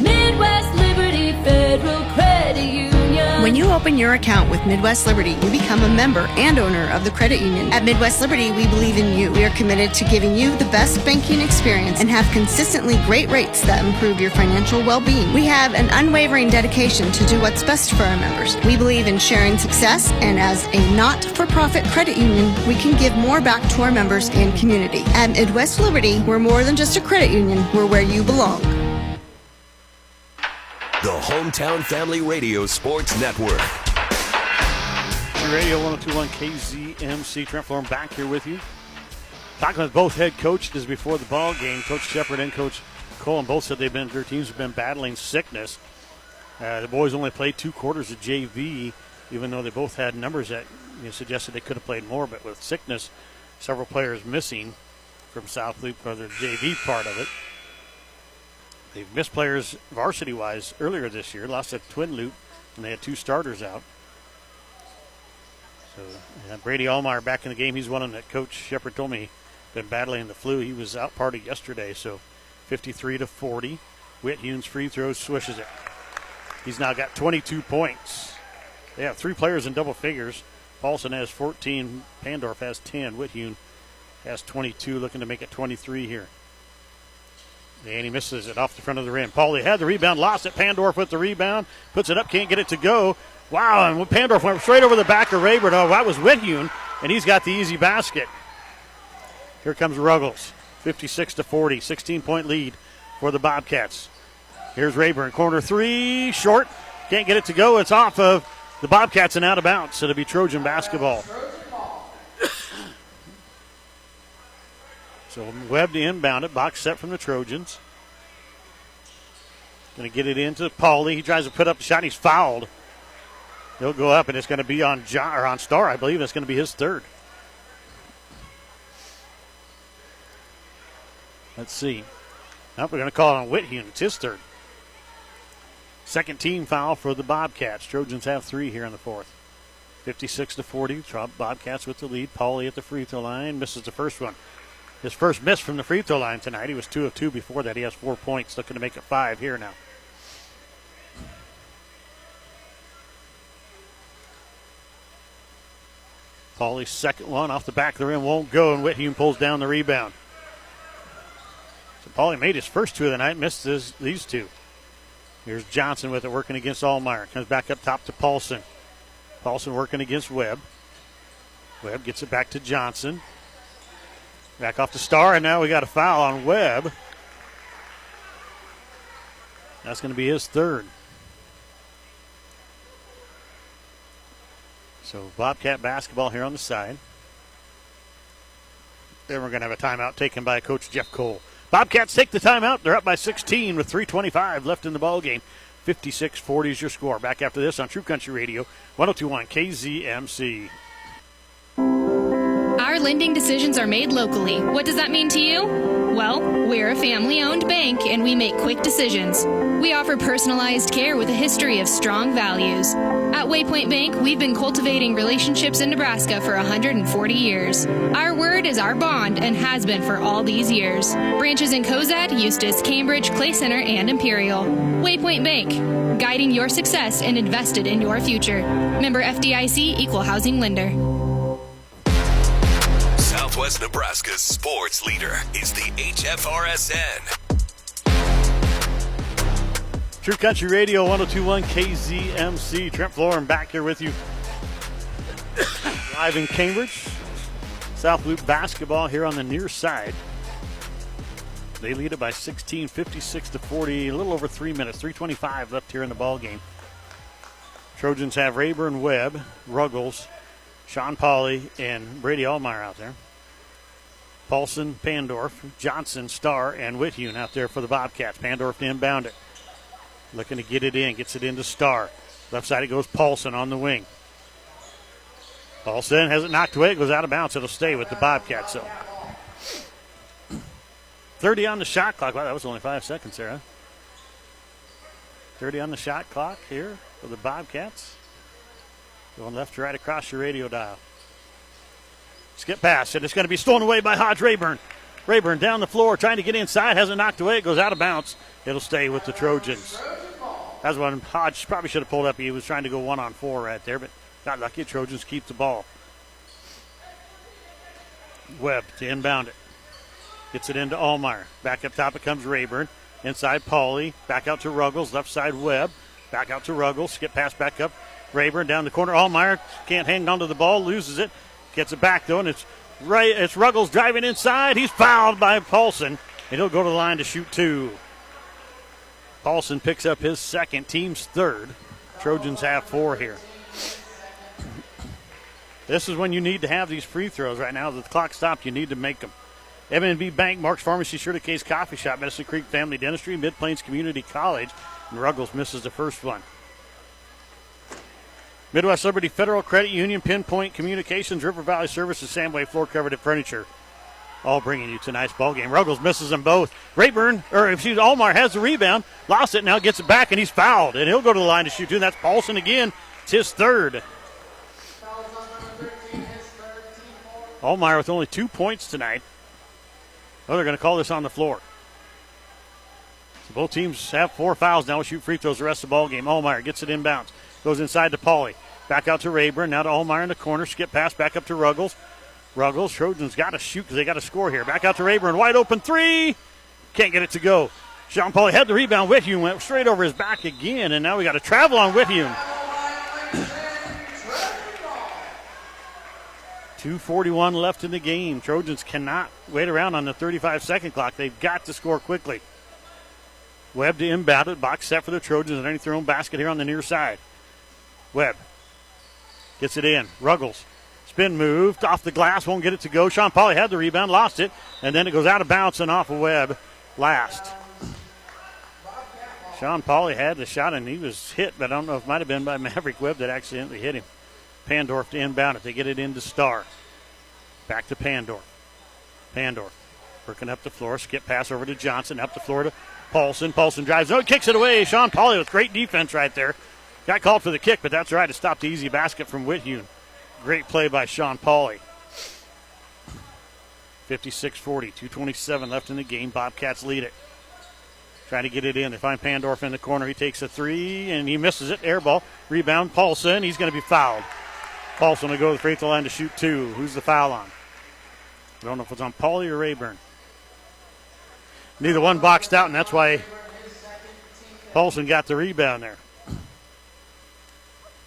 Midwest Liberty Federal Credit Union. When you open your account with Midwest Liberty, you become a member and owner of the credit union. At Midwest Liberty, we believe in you. We are committed to giving you the best banking experience and have consistently great rates that improve your financial well-being. We have an unwavering dedication to do what's best for our members. We believe in sharing success, and as a not-for-profit credit union, we can give more back to our members and community. At Midwest Liberty, we're more than just a credit union. We're where you belong. The Hometown Family Radio Sports Network. Radio 102.1 KZMC. Trent Florham back here with you. Talking with both head coaches before the ball game. Coach Shepard and Coach Cole, and both said their teams have been battling sickness. The boys only played 2 quarters of JV, even though they both had numbers that suggested they could have played more. But with sickness, several players missing from South Loop for their JV part of it. They've missed players varsity-wise earlier this year. Lost at Twin Loop, and they had 2 starters out. So Brady Allmeyer back in the game. He's one of them that Coach Shepard told me been battling the flu. He was out party yesterday. So 53-40. Whithune's free throws swishes it. He's now got 22 points. They have 3 players in double figures. Paulson has 14. Pandorf has 10. Whithune has 22, looking to make it 23 here. And he misses it off the front of the rim. Paulie had the rebound, lost it. Pandorf with the rebound, puts it up, can't get it to go. Wow, and Pandorf went straight over the back of Rayburn. Oh, that was Whithune, and he's got the easy basket. Here comes Ruggles, 56-40, 16-point lead for the Bobcats. Here's Rayburn, corner 3, short, can't get it to go. It's off of the Bobcats and out of bounds, so it'll be Trojan basketball. So Webb to inbound it. Box set from the Trojans. Going to get it into Paulie. He tries to put up the shot. He's fouled. He'll go up, and it's going to be on on Starr. I believe it's going to be his third. Let's see. Now we're going to call it on Whithune. It's his third. Second team foul for the Bobcats. Trojans have 3 here in the fourth. 56-40. Bobcats with the lead. Paulie at the free throw line. Misses the first one. His first miss from the free throw line tonight. He was 2 of 2 before that. He has 4 points, looking to make it 5 here now. Paulie's second one off the back of the rim won't go, and Whithune pulls down the rebound. So Paulie made his first 2 of the night, missed these 2. Here's Johnson with it, working against Allmeyer. Comes back up top to Paulson. Paulson working against Webb. Webb gets it back to Johnson. Back off to Starr, and now we got a foul on Webb. That's going to be his third. So Bobcat basketball here on the side. Then we're going to have a timeout taken by Coach Jeff Cole. Bobcats take the timeout. They're up by 16 with 3:25 left in the ball game. 56-40 is your score. Back after this on True Country Radio, 102.1 KZMC. Our lending decisions are made locally. What does that mean to you? Well, we're a family-owned bank, and we make quick decisions. We offer personalized care with a history of strong values. At Waypoint Bank, we've been cultivating relationships in Nebraska for 140 years. Our word is our bond and has been for all these years. Branches in Cozad, Eustis, Cambridge, Clay Center, and Imperial. Waypoint Bank, guiding your success and invested in your future. Member FDIC, Equal Housing Lender. Southwest Nebraska's sports leader is the HFRSN. True Country Radio, 102.1 KZMC. Trent Florham back here with you. Live in Cambridge. South Loop basketball here on the near side. They lead it by 16, 56-40, a little over 3 minutes, 3:25 left here in the ball game. Trojans have Rayburn, Webb, Ruggles, Sean Pauley, and Brady Allmeyer out there. Paulson, Pandorf, Johnson, Starr, and Whithune out there for the Bobcats. Pandorf to inbound it. Looking to get it in, gets it into Starr. Left side it goes Paulson on the wing. Paulson has it knocked away, it goes out of bounds. It'll stay with the Bobcats, so. 30 on the shot clock. Wow, that was only 5 seconds there, huh? 30 on the shot clock here for the Bobcats. Going left to right across your radio dial. Skip pass, and it's going to be stolen away by Hodge Rayburn. Rayburn down the floor, trying to get inside, has it knocked away, it goes out of bounds. It'll stay with the Trojans. That's one Hodge probably should have pulled up. He was trying to go 1-on-4 right there, but got lucky. Trojans keep the ball. Webb to inbound it. Gets it into Allmeyer. Back up top it comes Rayburn. Inside Pauley. Back out to Ruggles. Left side Webb. Back out to Ruggles. Skip pass back up. Rayburn down the corner. Allmeyer can't hang on to the ball. Loses it. Gets it back though, and it's Ruggles driving inside. He's fouled by Paulson, and he'll go to the line to shoot 2. Paulson picks up his second, team's third. Trojans have 4 here. This is when you need to have these free throws right now. The clock stopped. You need to make them. M&B Bank, Mark's Pharmacy, Shirley Case Coffee Shop, Medicine Creek Family Dentistry, Mid-Plains Community College. And Ruggles misses the first one. Midwest Liberty Federal Credit Union, Pinpoint Communications, River Valley Services, Samway Floor Covered Furniture. All bringing you tonight's ball game. Ruggles misses them both. Allmeyer has the rebound, lost it, now gets it back, and he's fouled. And he'll go to the line to shoot 2. And that's Paulson again. It's his third. Allmeyer with only 2 points tonight. Oh, they're going to call this on the floor. So both teams have 4 fouls now. We'll shoot free throws the rest of the ball game. Allmeyer gets it inbounds. Goes inside to Pauley. Back out to Rayburn. Now to Allmeyer in the corner. Skip pass back up to Ruggles. Ruggles. Trojans got to shoot because they got to score here. Back out to Rayburn. Wide open 3. Can't get it to go. Sean Pauley had the rebound. Whithune went straight over his back again. And now we got to travel on Whithune. 2:41 left in the game. Trojans cannot wait around on the 35-second clock. They've got to score quickly. Webb to inbound it. Box set for the Trojans underneath their own basket here on the near side. Webb gets it in. Ruggles. Spin move off the glass. Won't get it to go. Sean Pauley had the rebound. Lost it. And then it goes out of bounds and off of Webb last. Sean Pauley had the shot and he was hit, but I don't know if it might have been by Maverick Webb that accidentally hit him. Pandorf to inbound it. They get it into Starr. Back to Pandorf. Pandorf working up the floor. Skip pass over to Johnson. Up the floor to Paulson. Paulson drives. No, kicks it away. Sean Pauley with great defense right there. Got called for the kick, but that's right. It stopped the easy basket from Whithune. Great play by Sean Pauley. 56-40. 2:27 left in the game. Bobcats lead it. Trying to get it in. They find Pandorf in the corner. He takes a 3, and he misses it. Air ball. Rebound, Paulson. He's going to be fouled. Paulson will go to the free throw line to shoot 2. Who's the foul on? I don't know if it's on Pauley or Rayburn. Neither one boxed out, and that's why Paulson got the rebound there.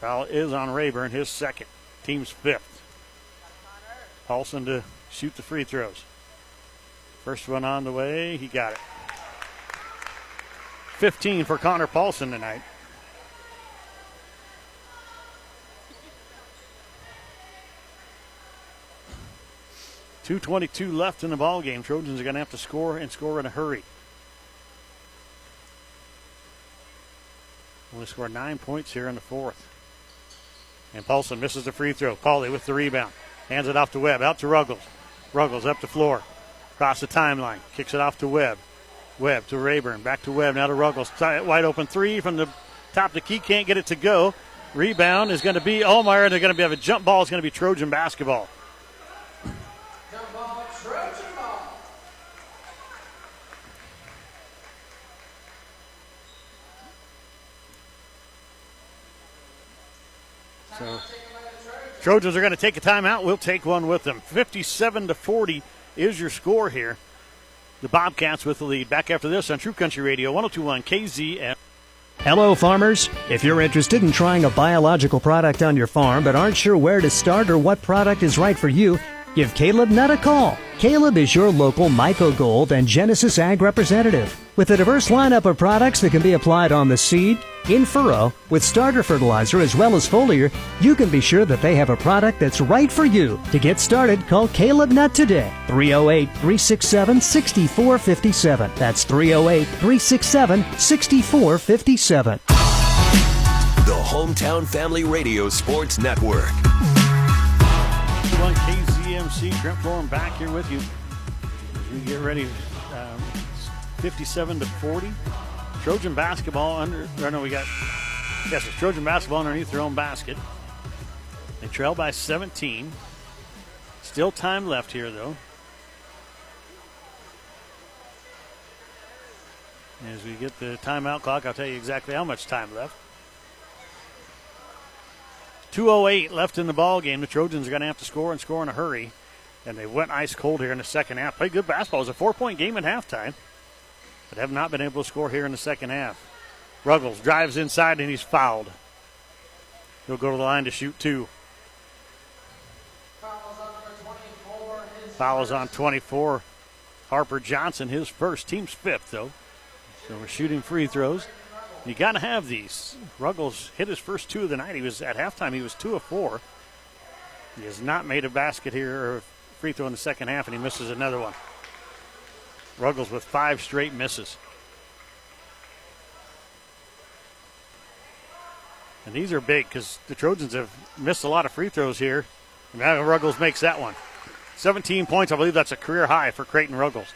Foul is on Rayburn, his second. Team's 5th. Paulson to shoot the free throws. First one on the way. He got it. 15 for Connor Paulson tonight. .222 left in the ball game. Trojans are going to have to score and score in a hurry. Only scored 9 points here in the 4th. And Paulson misses the free throw. Pauley with the rebound. Hands it off to Webb. Out to Ruggles. Ruggles up the floor. Across the timeline. Kicks it off to Webb. Webb to Rayburn. Back to Webb. Now to Ruggles. Wide open 3 from the top of the key. Can't get it to go. Rebound is going to be Allmeyer. And they're going to have a jump ball. It's going to be Trojan basketball. So Trojans are going to take a timeout. We'll take one with them. 57-40 is your score here. The Bobcats with the lead. Back after this on True Country Radio, 102.1 KZM. Hello, farmers. If you're interested in trying a biological product on your farm but aren't sure where to start or what product is right for you, give Caleb Nutt a call. Caleb is your local Myco Gold and Genesis Ag representative. With a diverse lineup of products that can be applied on the seed, in furrow, with starter fertilizer as well as foliar, you can be sure that they have a product that's right for you. To get started, call Caleb Nutt today. 308-367-6457. That's 308-367-6457. The Hometown Family Radio Sports Network. KZMC, Trent Florin back here with you as we get ready. 57-40. Trojan basketball it's Trojan basketball underneath their own basket. They trail by 17. Still time left here, though. As we get the timeout clock, I'll tell you exactly how much time left. 2:08 left in the ball game. The Trojans are going to have to score and score in a hurry. And they went ice cold here in the second half. Played good basketball. It was a 4-point game at halftime, but have not been able to score here in the second half. Ruggles drives inside and he's fouled. He'll go to the line to shoot 2. Fouls on 24. Harper Johnson, his first, team's 5th, though. So we're shooting free throws. You got to have these. Ruggles hit his first 2 of the night. He was at halftime. He was 2 of 4. He has not made a basket here or a free throw in the second half, and he misses another one. Ruggles with 5 straight misses. And these are big because the Trojans have missed a lot of free throws here. And now Ruggles makes that one. 17 points. I believe that's a career high for Creighton Ruggles.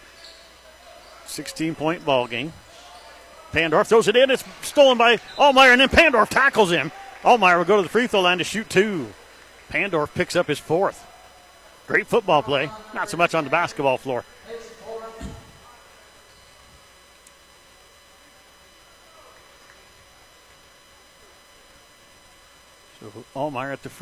16-point ball game. Pandorf throws it in. It's stolen by Allmeyer, and then Pandorf tackles him. Allmeyer will go to the free throw line to shoot 2. Pandorf picks up his 4th. Great football play. Not so much on the basketball floor. So Allmeyer at the free